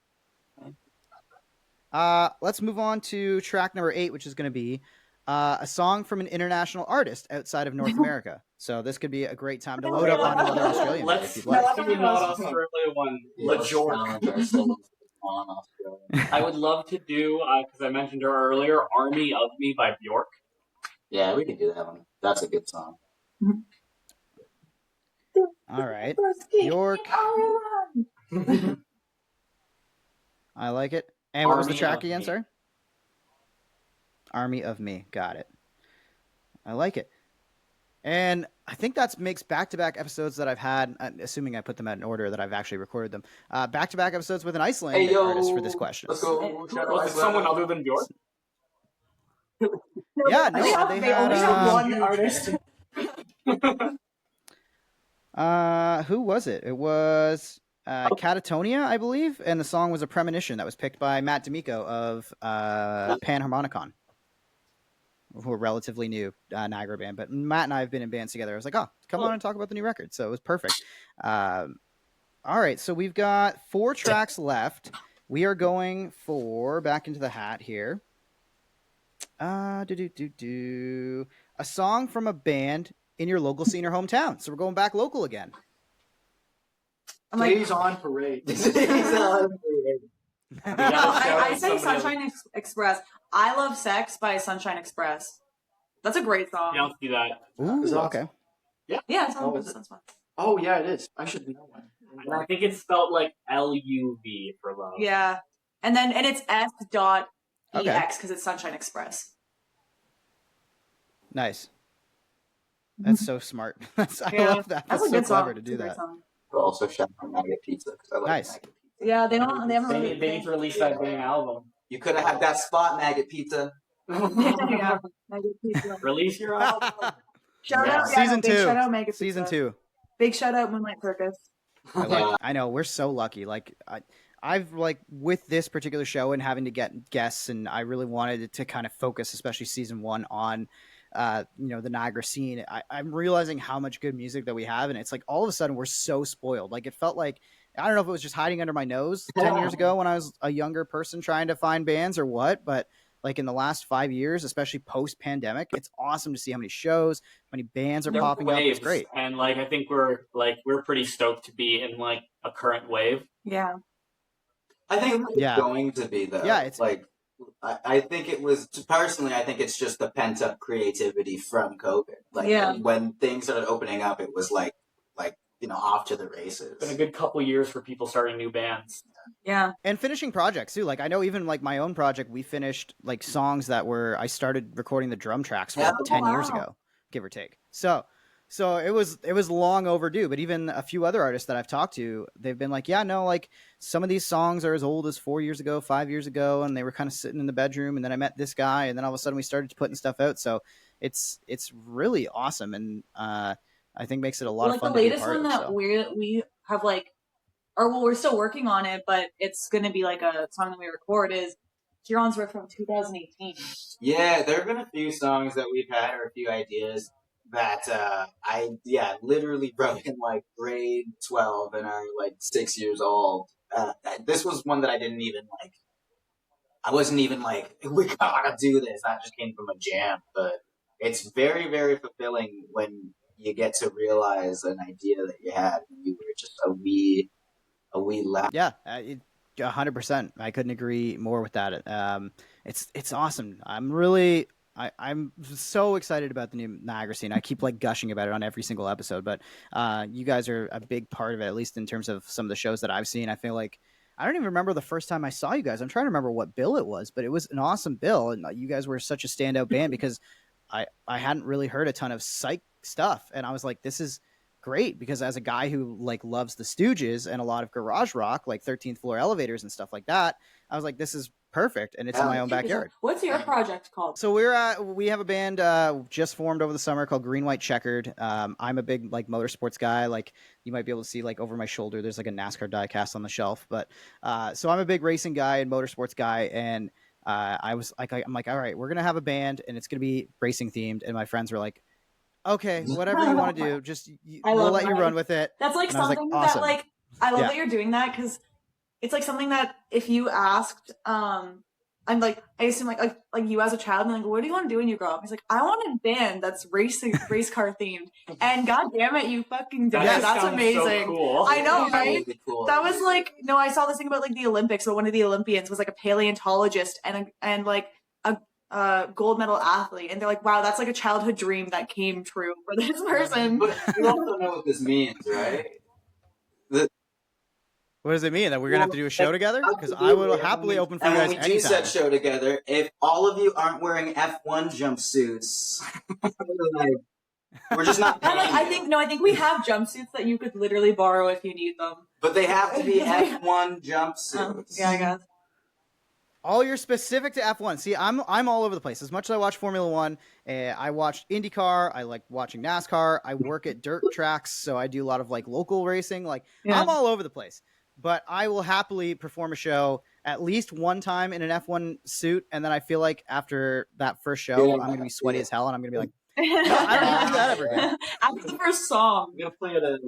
Let's move on to track number 8, which is going to be a song from an international artist outside of North America. So this could be a great time to load up on another Australian band if you'd like. Let's do not Australia one. I would love to do, because I mentioned her earlier, Army of Me by Bjork. Yeah, we can do that one. That's a good song. All right. Bjork. I like it. And what was the track again, sir? Army of Me. Got it. I like it. And I think that makes back-to-back episodes that I've had, assuming I put them out in order that I've actually recorded them, back-to-back episodes with an Icelandic artist for this question. Let's go. Was it someone other than Bjork? Yeah, no, they only have one artist. Who was it? It was Catatonia, I believe, and the song was A Premonition that was picked by Matt D'Amico of Panharmonicon, who are relatively new Niagara band. But Matt and I have been in bands together. I was like, oh, come on and talk about the new record. So it was perfect. All right, so we've got 4 tracks left. We are going for, back into the hat here, a song from a band in your local scene or hometown. So we're going back local again. Days on Parade. No, I say Sunshine Express. I Love Sex by Sunshine Express. That's a great song. Yeah, I'll see that. Ooh, okay. Yeah, it's on that's fun. Oh, yeah, it is. I should know one. And I think it's spelled like LUV for love. Yeah. And it's S.EX Okay. because it's Sunshine Express. Nice. That's so smart. I love that. That's a so good clever song. to do that. But also shout out Maggot Pizza because I like Nice. Maggot Pizza. Yeah, they haven't really. They need to release that dang album. You could have had that spot, Maggot Pizza. Yeah. Release your album. Shout out Season 2. Shout out Mega Season Pizza. 2. Big shout out Moonlight Circus. I know we're so lucky. Like I've like with this particular show and having to get guests, and I really wanted it to kind of focus, especially season 1, on the Niagara scene. I'm realizing how much good music that we have, and it's like all of a sudden we're so spoiled. Like it felt like, I don't know if it was just hiding under my nose 10 years ago when I was a younger person trying to find bands or what, but like in the last 5 years, especially post pandemic, it's awesome to see how many shows, how many bands are popping up. It's great. And like I think we're pretty stoked to be in like a current wave. Yeah. I think it's going to be though. Yeah, it's like I think it was personally. I think it's just the pent up creativity from COVID. Like when things started opening up, it was like off to the races. It's been a good couple years for people starting new bands. Yeah. And finishing projects too. Like I know even like my own project, we finished like songs that I started recording the drum tracks for 10 years ago, give or take. So it was long overdue, but even a few other artists that I've talked to, they've been like, yeah, no, like some of these songs are as old as 4 years ago, 5 years ago. And they were kind of sitting in the bedroom, and then I met this guy, and then all of a sudden we started putting stuff out. So it's really awesome. And, I think makes it a lot of fun. Like the latest one that we have we're still working on it, but it's going to be like a song that we record is Huron's Riff from 2018. Yeah, there have been a few songs that we've had or a few ideas that I literally wrote in like grade 12 and are like 6 years old. This was one that I didn't even like. I wasn't even like, we gotta do this. That just came from a jam, but it's very, very fulfilling when you get to realize an idea that you had when you were just a wee lad. Yeah, 100%. I couldn't agree more with that. It's awesome. I'm so excited about the new Niagara scene. I keep like gushing about it on every single episode, but you guys are a big part of it, at least in terms of some of the shows that I've seen. I feel like I don't even remember the first time I saw you guys. I'm trying to remember what bill it was, but it was an awesome bill, and you guys were such a standout band because I hadn't really heard a ton of psych stuff, and I was like, this is great, because as a guy who like loves the Stooges and a lot of garage rock, like 13th Floor Elevators and stuff like that, I was like, this is perfect, and it's in my own backyard. What's your project called? So we have a band just formed over the summer called Green White Checkered. I'm a big like motorsports guy. Like you might be able to see like over my shoulder, there's like a NASCAR diecast on the shelf. But so I'm a big racing guy and motorsports guy, and I'm like, all right, we're gonna have a band, and it's gonna be racing themed. And my friends were like, okay, whatever you want to do, just we'll let you run with it. That's like and something awesome. that like I love that you're doing that, because it's like something that if you asked, I'm like, I assume like you as a child, and like, what do you want to do when you grow up? He's like, I want a band that's race car themed, and god damn it, you fucking did it. That's amazing. So cool. I know, right? Really cool. That was like, no, I saw this thing about like the Olympics, where one of the Olympians was like a paleontologist and like a gold medal athlete, and they're like, wow, that's like a childhood dream that came true for this person. But you also know what this means, right? What does it mean? That we're gonna have to do a show together? Because I will happily open for you guys anytime. And when we do said show together, if all of you aren't wearing F1 jumpsuits, we're just not paying I think we have jumpsuits that you could literally borrow if you need them. But they have to be F1 jumpsuits. Yeah, I guess. Oh, you're specific to F1. See, I'm all over the place. As much as I watch Formula One, I watch IndyCar. I like watching NASCAR. I work at dirt tracks, so I do a lot of like local racing. Like I'm all over the place. But I will happily perform a show at least one time in an F1 suit, and then I feel like after that first show, I'm gonna be sweaty as hell, and I'm gonna be like, no, I don't need to do that ever again. After the first song. I'm gonna play at a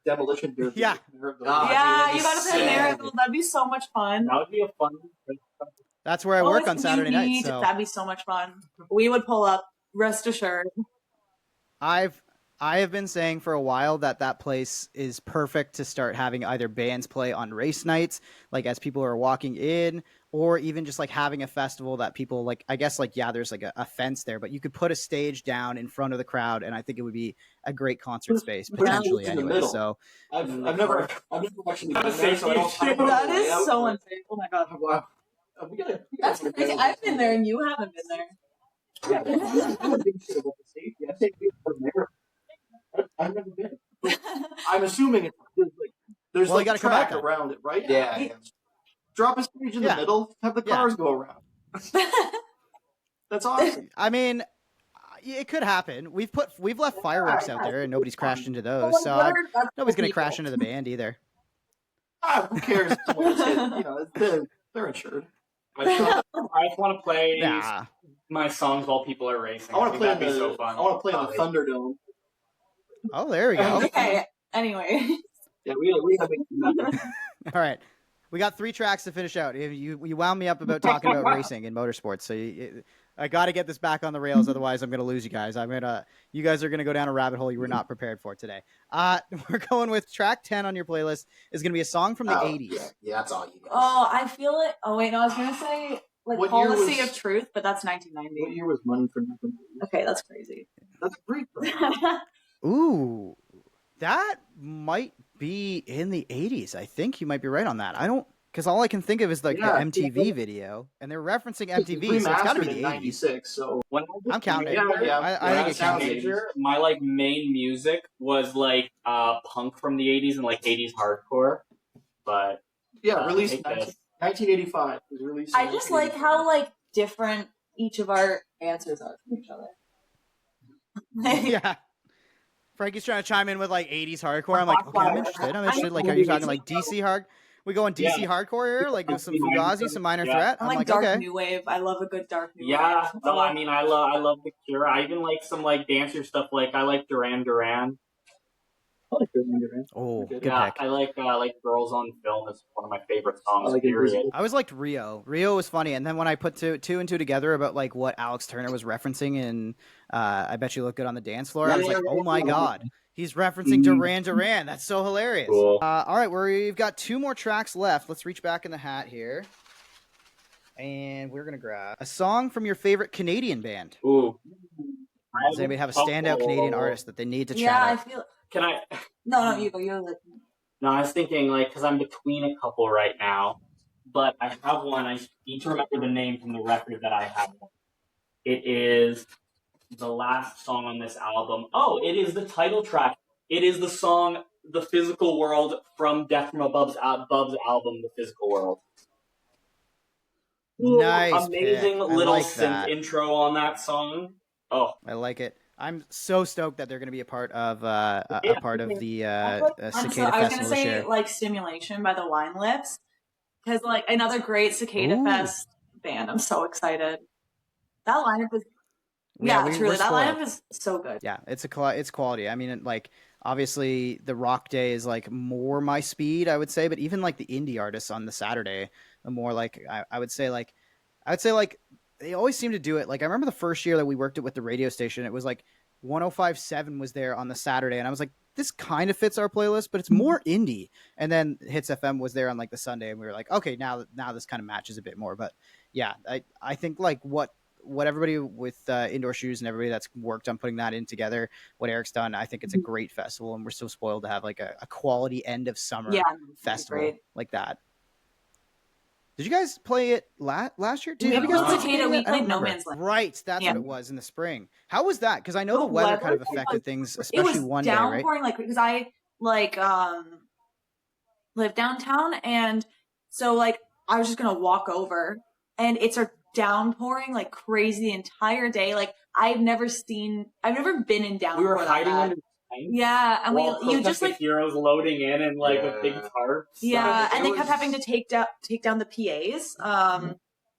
demolition derby. Yeah. Yeah, you gotta play Miracle. That'd be so much fun. That would be a fun. That's where I work on Saturday night. So that'd be so much fun. We would pull up. Rest assured. I have been saying for a while that place is perfect to start having either bands play on race nights, like as people are walking in, or even just like having a festival that people like. I guess like there's like a fence there, but you could put a stage down in front of the crowd, and I think it would be a great concert space potentially. Anyway, so I've never actually been there, so I don't that is so unsafe. Oh my god! Wow. That's crazy. I've been there and you haven't been there. I've never been. I'm assuming there's like a track around it, right? Yeah. Drop a stage in the middle, have the cars go around. That's awesome. I mean, it could happen. We've left fireworks out there and nobody's crashed into those, so nobody's gonna crash into the band either. Who cares? They're insured. I just want to play my songs while people are racing. I want to play in the so fun. I want to play in the Thunderdome. Oh, there we go. Okay. Anyway. Yeah, we have All right. We got 3 tracks to finish out. You wound me up about talking about racing and motorsports, so I got to get this back on the rails. Otherwise, I'm going to lose you guys. You guys are going to go down a rabbit hole you were not prepared for today. We're going with track 10 on your playlist. Is going to be a song from the 80s. Yeah, that's all you guys. Oh, I feel it. Oh wait, no, I was going to say like Policy of Truth, but that's 1990. What year was Money for Nothing? Okay, that's crazy. That's great. Ooh, that might be in the 80s. I think you might be right on that. I don't, because all I can think of is like the MTV video, and they're referencing MTV, so it's got to be the 80s. 96, so I'm counting. Yeah. I think it's teenager, my like main music was like punk from the 80s and like 80s hardcore, but released in 1985. Was released. I just like how like different each of our answers are from each other. Yeah. Frankie's trying to chime in with like 80s hardcore. I'm like, okay, I'm interested. Like, are you talking like DC hard? We going DC hardcore here, like with some Fugazi, some Minor Threat. I'm like dark new wave. I love a good dark new wave. Yeah, no, I mean, I love the Cure. I even like some like dancer stuff. Like I like Duran Duran. I like Duran Duran. Oh, good yeah, pick. I like Girls on Film. It's one of my favorite songs. Period. I always liked Rio. Rio was funny, and then when I put two and two together about like what Alex Turner was referencing in I Bet You Look Good on the Dance Floor, I was like, oh my god. He's referencing Duran Duran. That's so hilarious. Cool. All right, we've got 2 more tracks left. Let's reach back in the hat here. And we're going to grab a song from your favorite Canadian band. Ooh. Does anybody have a standout Canadian artist that they need to chat Yeah, out? I feel... Can I... No, you go. You're the... No, I was thinking, like, because I'm between a couple right now, but I have one. I need to remember the name from the record that I have. It is the last song on this album. Oh, it is the title track. It is the song "The Physical World" from Death from Above's album, "The Physical World." Nice, amazing pick. little like synth that. intro on that song. Oh, I like it. I'm so stoked that they're going to be a part of the Cicada I was Festival gonna this say year. like Stimulation by the Wine Lips, because like another great Cicada Fest band. I'm so excited. That lineup is truly that lineup is so good. Yeah, it's quality. I mean, like obviously the rock day is like more my speed, I would say, but even like the indie artists on the Saturday, the more like I would say like they always seem to do it. Like I remember the first year that we worked it with the radio station, it was like 105.7 was there on the Saturday, and I was like, this kind of fits our playlist, but it's more indie. And then Hits FM was there on like the Sunday, and we were like, okay, now this kind of matches a bit more. But yeah, I think like what everybody with Indoor Shoes and everybody that's worked on putting that in together, what Eric's done, I think it's a great festival, and we're so spoiled to have like a quality end of summer festival like that. Did you guys play it last year too? We played No Man's Land. Right, that's what it was in the spring. How was that? Because I know the weather kind of affected things, especially one day, right? It was downpouring, like because I live downtown, and so like I was just gonna walk over and it's downpouring like crazy the entire day. Like I've never been in downpour. We were hiding that under the tent. Yeah, and you just like heroes loading in and like with big tarps. Yeah, and they kept having to take down the PAs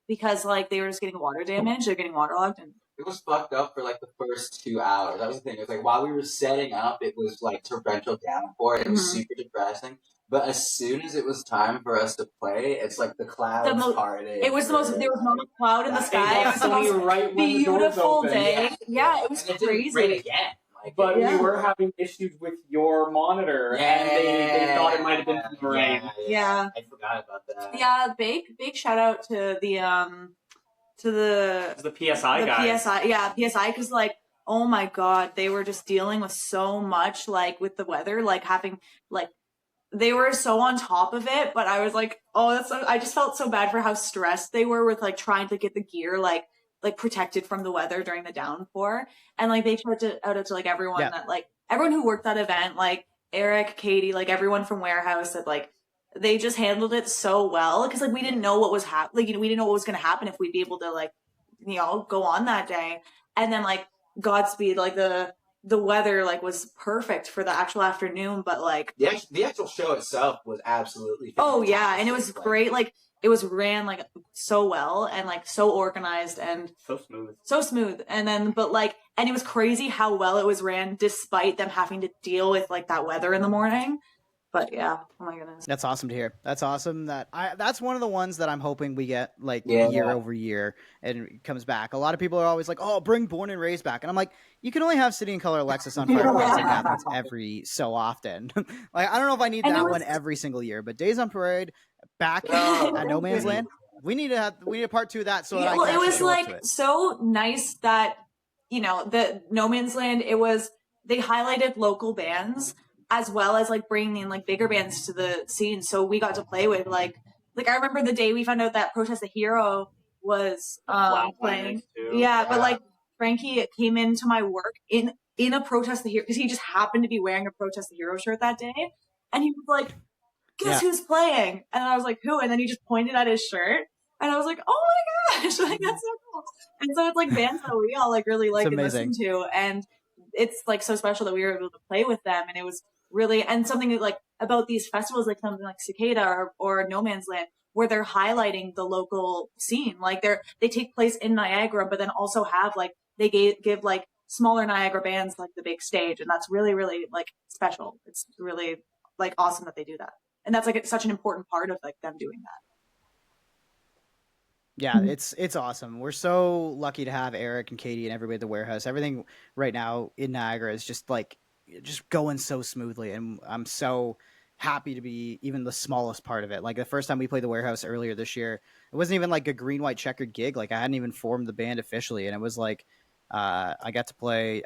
because like they were just getting water damage. They're getting waterlogged, and it was fucked up for like the first 2 hours. That was the thing. It was like while we were setting up, it was like torrential downpour. It was super depressing. But as soon as it was time for us to play, it's like the clouds parted. It was there was not a cloud in the sky. It was the most beautiful day. Yeah, it was crazy. Rain again. But we were having issues with your monitor, and they thought it might have been from the rain. Yeah, I forgot about that. Yeah, big shout out to the PSI guys. PSI, because like, oh my god, they were just dealing with so much, like with the weather, like having like they were so on top of it. But I was like, I just felt so bad for how stressed they were with like trying to get the gear like protected from the weather during the downpour. And like they tried to out to like everyone that like everyone who worked that event, like Eric, Katie, like everyone from Warehouse, that like they just handled it so well, because like we didn't know what was we didn't know what was going to happen, if we'd be able to like go on that day. And then like Godspeed, like the weather like was perfect for the actual afternoon, but like the actual show itself was absolutely fantastic. Oh yeah, and it was great. Like it was ran like so well and like so organized and so smooth. And then and it was crazy how well it was ran despite them having to deal with like that weather in the morning. But yeah, oh my goodness, that's awesome to hear. That's awesome. That's one of the ones that I'm hoping we get like year over year and it comes back. A lot of people are always like, "Oh, bring Born and Raised back," and I'm like, you can only have City and Color Alexis on Fire Parades and Catharines every so often. Like I don't know if I need that one every single year, but Days on Parade back at No Man's Land. We need a part 2 of that. So that I can it was like so nice that the No Man's Land. They highlighted local bands, as well as like bringing in like bigger bands to the scene. So we got to play with like I remember the day we found out that Protest the Hero was playing. Yeah, but like Frankie came into my work in a Protest the Hero, because he just happened to be wearing a Protest the Hero shirt that day, and he was like, "Guess who's playing?" And I was like, "Who?" And then he just pointed at his shirt, and I was like, "Oh my gosh!" Like that's so cool. And so it's like bands that we all like really like and listen to, and it's like so special that we were able to play with them, and it was really, and something that, like about these festivals, like something like Cicada or No Man's Land, where they're highlighting the local scene. Like they take place in Niagara, but then also have like they give like smaller Niagara bands like the big stage, and that's really, really like special. It's really like awesome that they do that, and that's like it's such an important part of like them doing that. Yeah, it's awesome. We're so lucky to have Eric and Katie and everybody at the Warehouse. Everything right now in Niagara is just going so smoothly, and I'm so happy to be even the smallest part of it. Like the first time we played the Warehouse earlier this year, it wasn't even like a green, white, checkered gig. Like I hadn't even formed the band officially, and it was like I got to play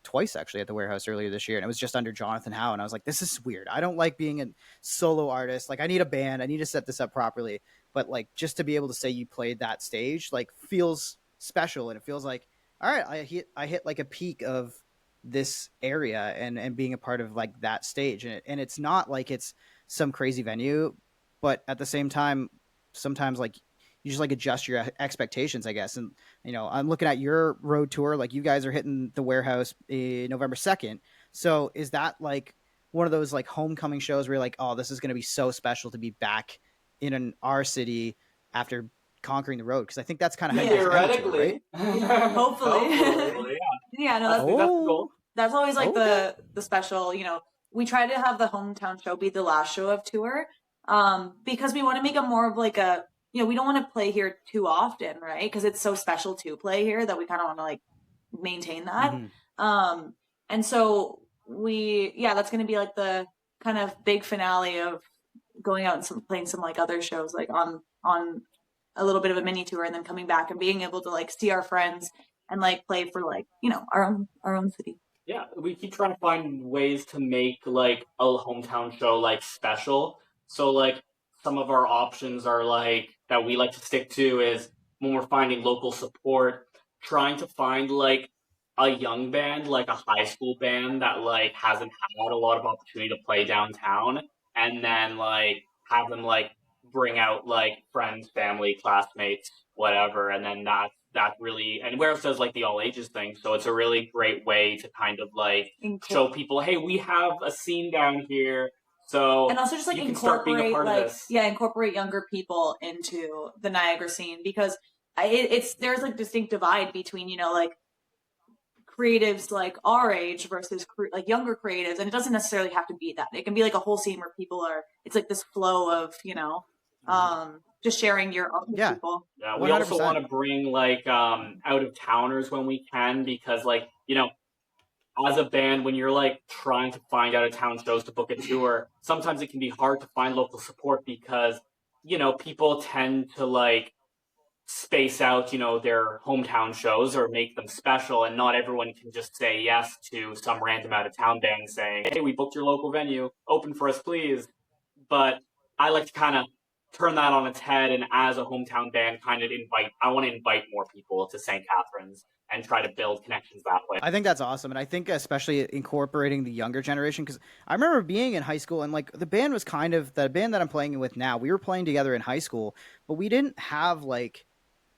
twice actually at the Warehouse earlier this year, and it was just under Jonathon Howe, and I was like, this is weird. I don't like being a solo artist. Like I need a band. I need to set this up properly. But like just to be able to say you played that stage like feels special, and it feels like, all right, I hit like a peak of this area and being a part of like that stage, and it's not like it's some crazy venue, but at the same time sometimes like you just like adjust your expectations, I guess. And I'm looking at your road tour, like you guys are hitting the Warehouse November 2nd. So is that like one of those like homecoming shows where you're like, oh, this is going to be so special to be back in our city after conquering the road? Because I think that's kind of how theoretically, right? Hopefully. Yeah, no, that's the goal. That's always like the special. We try to have the hometown show be the last show of tour, because we want to make it more of like a, we don't want to play here too often, right? Because it's so special to play here that we kind of want to like maintain that. Mm-hmm. And so that's going to be like the kind of big finale of going out and playing some like other shows, like on a little bit of a mini tour, and then coming back and being able to like see our friends and like play for like our own city. Yeah, we keep trying to find ways to make like a hometown show like special. So like some of our options are like that we like to stick to is when we're finding local support, trying to find like a young band, like a high school band that like hasn't had a lot of opportunity to play downtown, and then like have them like bring out like friends, family, classmates, whatever, and then that really, and Wales does like the all ages thing, so it's a really great way to kind of like show people, hey, we have a scene down here, so and also just like you can start being a part of this. Yeah, incorporate younger people into the Niagara scene, because there's like distinct divide between, you know, like creatives like our age versus like younger creatives, and it doesn't necessarily have to be that. It can be like a whole scene where people are, it's like this flow of, you know, just sharing your art with people. Yeah, we 100%. Also want to bring like out of towners when we can, because like, you know, as a band, when you're like trying to find out of town shows to book a tour, sometimes it can be hard to find local support because, you know, people tend to like space out, you know, their hometown shows or make them special, and not everyone can just say yes to some random out of town band saying, hey, we booked your local venue, open for us please. But I like to kind of turn that on its head, and as a hometown band, I want to invite more people to St. Catharines and try to build connections that way. I think that's awesome, and I think especially incorporating the younger generation, because I remember being in high school, and like the band was kind of the band that I'm playing with now. We were playing together in high school, but we didn't have like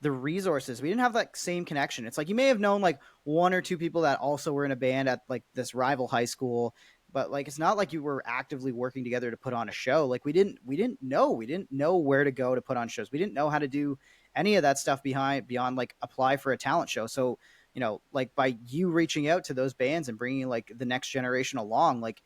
the resources. We didn't have that same connection. It's like you may have known like one or two people that also were in a band at like this rival high school, but like it's not like you were actively working together to put on a show. Like we didn't know where to go to put on shows. We didn't know how to do any of that stuff beyond like apply for a talent show. So, you know, like by you reaching out to those bands and bringing like the next generation along, like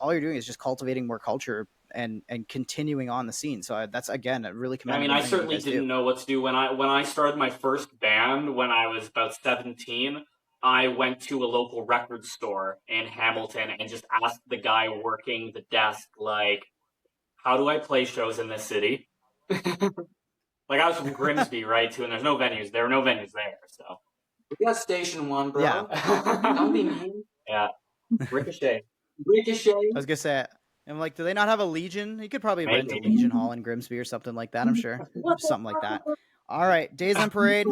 all you're doing is just cultivating more culture and continuing on the scene. So that's, again, a really commendable. I mean, I certainly didn't know what to do when I started my first band when I was about 17. I went to a local record store in Hamilton and just asked the guy working the desk, like, how do I play shows in this city? Like, I was from Grimsby, right, too, and there were no venues there, so. We got Station 1, bro. Yeah. Don't be mean. Yeah. Ricochet. I was going to say, I'm like, do they not have a Legion? You could probably rent a Legion Hall in Grimsby or something like that, I'm sure. Something like that. All right, Days on Parade.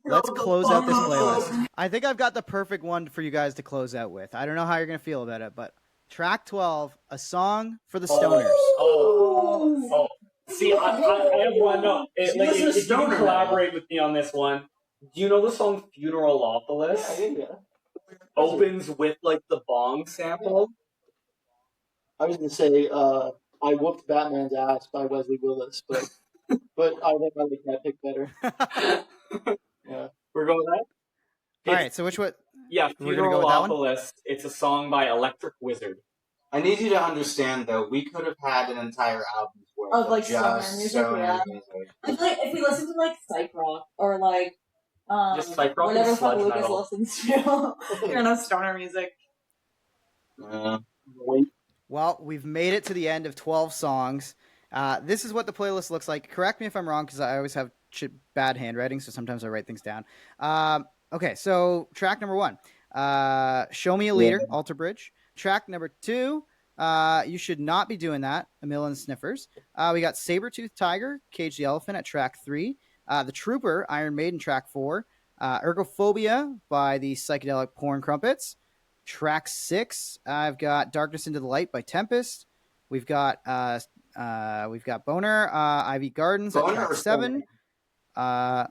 Let's close out this playlist. I think I've got the perfect one for you guys to close out with. I don't know how you're going to feel about it, but track 12, A Song for the Stoners. Oh. See, I have one. No, if you can collaborate with me on this one. Do you know the song Funeralopolis? Yeah. Opens with like the bong sample. I was gonna say, I whooped Batman's ass by Wesley Willis, but I think I like that pick better. Yeah, we're going with that. All right, so which one? Yeah, Funeralopolis. It's a song by Electric Wizard. I need you to understand, though, we could have had an entire album's worth of like just stoner music. I feel like if we listen to like psych rock or like just psych rock, whatever fuck Lucas metal. listens to, you know, stoner music. Well, we've made it to the end of 12 songs. This is what the playlist looks like. Correct me if I'm wrong, because I always have bad handwriting, so sometimes I write things down. Okay, so track number 1, Show Me a Leader, Alter Bridge. Track number 2, You Should Not Be Doing That, A Million Sniffers. We got Saber-Toothed Tiger, Cage the Elephant at track 3. The Trooper, Iron Maiden, track 4. Ergophobia by the Psychedelic Porn Crumpets. Track 6, I've got Darkness Into the Light by Tempest. We've got Boner, Ivy Gardens at track 7. I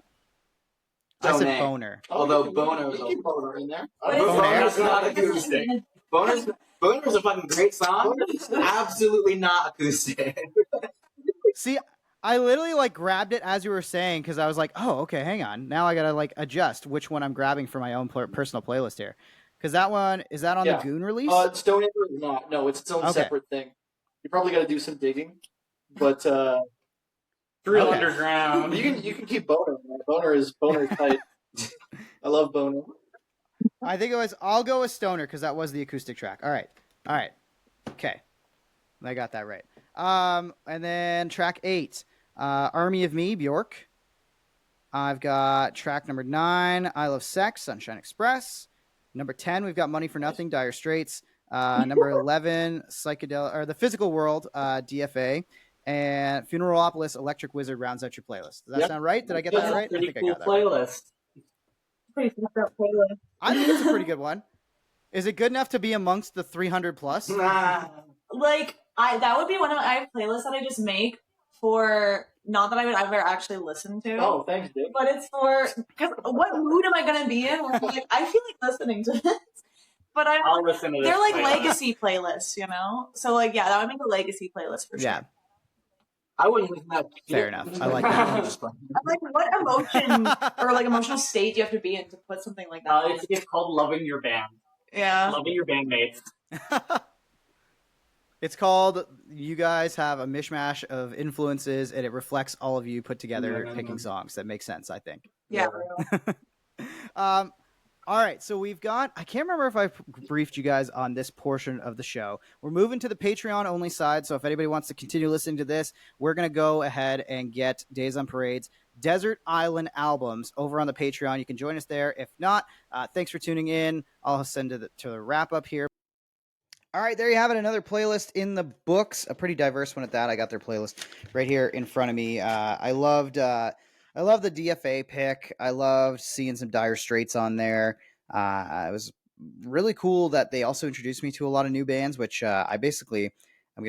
said Boner. Although Boner is Boner in there. Boner's not acoustic. Boner's a fucking great song. Absolutely not acoustic. See, I literally like grabbed it as you were saying, because I was like, oh, okay, hang on. Now I gotta like adjust which one I'm grabbing for my own personal playlist here. Because that one, is that on the Goon release? Stone Emperor is not. No, it's its own separate thing. You probably got to do some digging, but Real underground. You can keep Boner. Boner is tight. I love Boner. I think I'll go with Stoner, because that was the acoustic track. All right. Okay, I got that right. And then track 8, Army of Me, Bjork. I've got track number 9, I Love Sex, Sunshine Express. Number 10, we've got Money for Nothing, Dire Straits. Number 11, The Physical World, DFA. And Funeralopolis, Electric Wizard rounds out your playlist. Does that sound right? Did I get that right? Pretty I think cool I got that playlist. Pretty fucked up playlist. I think it's a pretty good one. Is it good enough to be amongst the 300 plus? Nah. Like that would be one of I have playlists that I just make for, not that I would ever actually listen to. Oh, thanks, Dick. But it's for, because what mood am I going to be in? Where I'm like, I feel like listening to this. But I'll listen to this. They're like later. legacy playlists, you know? So like, yeah, that would make a legacy playlist for sure. Yeah. I wouldn't listen to that. Fair enough. I like that. I'm like, what emotion or like emotional state do you have to be in to put something like that on? It's called Loving Your Band. Yeah. Loving Your Bandmates. It's called, you guys have a mishmash of influences, and it reflects all of you put together picking songs. That makes sense, I think. Yeah. All right, so we've got, I can't remember if I briefed you guys on this portion of the show. We're moving to the Patreon only side, so if anybody wants to continue listening to this, we're going to go ahead and get Days on Parade's Desert Island albums over on the Patreon. You can join us there. If not, thanks for tuning in. I'll send to the wrap up here. All right, there you have it. Another playlist in the books, a pretty diverse one at that. I got their playlist right here in front of me. I loved the DFA pick. I loved seeing some Dire Straits on there. It was really cool that they also introduced me to a lot of new bands, which I'm going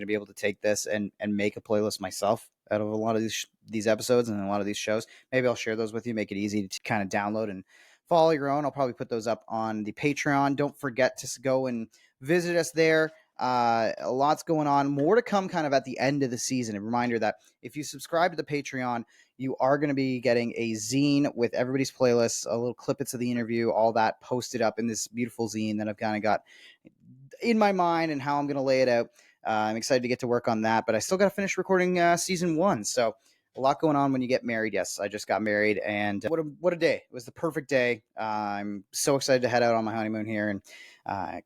to be able to take this and make a playlist myself out of a lot of these episodes and a lot of these shows. Maybe I'll share those with you, make it easy to kind of download and follow your own. I'll probably put those up on the Patreon. Don't forget to go and visit us there. A lot's going on. More to come kind of at the end of the season. A reminder that if you subscribe to the Patreon, you are going to be getting a zine with everybody's playlists, a little clippets of the interview, all that posted up in this beautiful zine that I've kind of got in my mind and how I'm going to lay it out. I'm excited to get to work on that, but I still got to finish recording season 1. So a lot going on when you get married. Yes, I just got married, and what a day. It was the perfect day. I'm so excited to head out on my honeymoon here and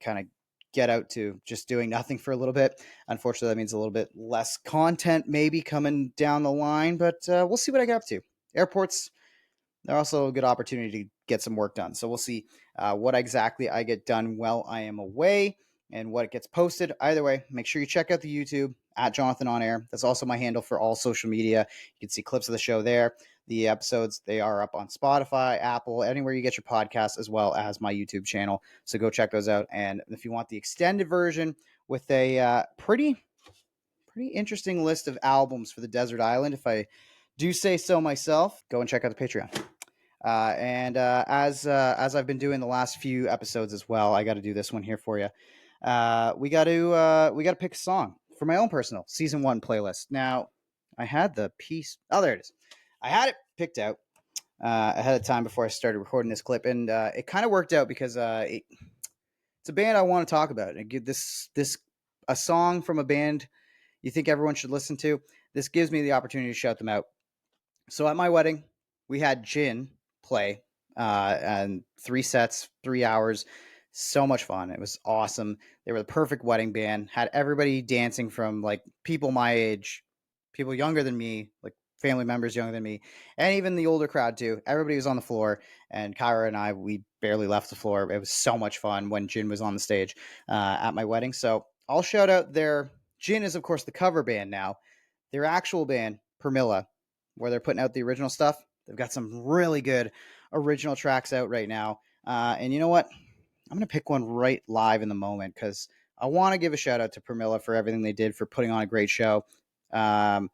kind of get out to just doing nothing for a little bit. Unfortunately, that means a little bit less content maybe coming down the line, but we'll see what I get up to. Airports, they're also a good opportunity to get some work done. So we'll see what exactly I get done while I am away and what gets posted. Either way, make sure you check out the YouTube at Jonathon On Air. That's also my handle for all social media. You can see clips of the show there. The episodes, they are up on Spotify, Apple, anywhere you get your podcasts, as well as my YouTube channel. So go check those out. And if you want the extended version with a pretty interesting list of albums for the Desert Island, if I do say so myself, go and check out the Patreon. As I've been doing the last few episodes as well, I got to do this one here for you. We got to pick a song for my own personal season 1 playlist. Now, I had the piece. Oh, there it is. I had it picked out ahead of time before I started recording this clip, and it kind of worked out because it's a band I want to talk about and give this a song from a band you think everyone should listen to. This gives me the opportunity to shout them out. So at my wedding, we had Jin play and 3 sets, 3 hours. So much fun. It was awesome. They were the perfect wedding band. Had everybody dancing from like people my age, people younger than me, like family members younger than me, and even the older crowd too. Everybody was on the floor, and Kyra and I, we barely left the floor. It was so much fun when Jin was on the stage at my wedding. So I'll shout out their, Jin is of course the cover band now. Their actual band, Permilla, where they're putting out the original stuff. They've got some really good original tracks out right now. And you know what? I'm going to pick one right live in the moment because I want to give a shout out to Permilla for everything they did for putting on a great show. You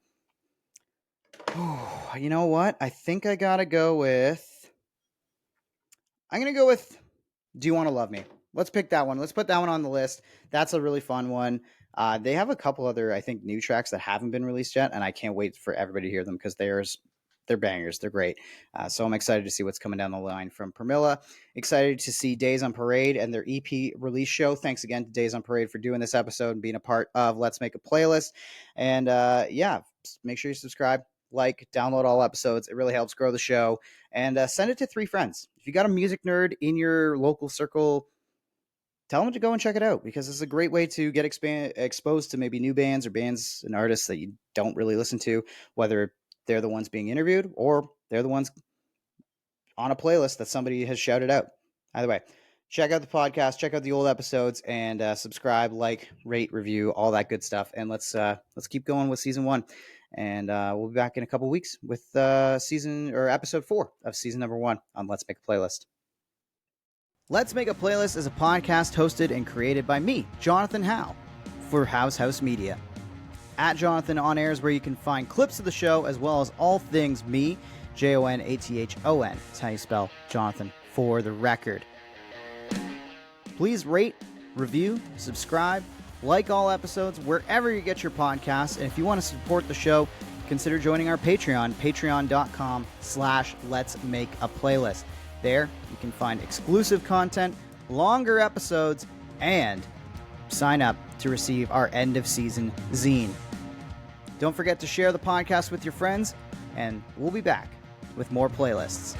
know what? I think I got to go with... I'm going to go with Do You Want to Love Me? Let's pick that one. Let's put that one on the list. That's a really fun one. They have a couple other, I think, new tracks that haven't been released yet, and I can't wait for everybody to hear them because they're bangers. They're great. So I'm excited to see what's coming down the line from Permilla. Excited to see Days on Parade and their EP release show. Thanks again to Days on Parade for doing this episode and being a part of Let's Make a Playlist. And make sure you subscribe, like, download all episodes. It really helps grow the show. And send it to 3 friends. If you got a music nerd in your local circle, tell them to go and check it out because it's a great way to get exposed to maybe new bands or bands and artists that you don't really listen to, whether they're the ones being interviewed or they're the ones on a playlist that somebody has shouted out. Either way, check out the podcast, check out the old episodes, and subscribe, like, rate, review, all that good stuff. And let's keep going with season 1. And we'll be back in a couple weeks with episode 4 of season number 1 on Let's Make a Playlist. Let's Make a Playlist is a podcast hosted and created by me, Jonathon Howe, for House Media. At Jonathon On Air is where you can find clips of the show as well as all things me. Jonathon. That's how you spell Jonathon for the record. Please rate, review, subscribe, like all episodes wherever you get your podcasts. And if you want to support the show, consider joining our Patreon, patreon.com/Let's Make a Playlist. There, you can find exclusive content, longer episodes, and sign up to receive our end-of-season zine. Don't forget to share the podcast with your friends, and we'll be back with more playlists.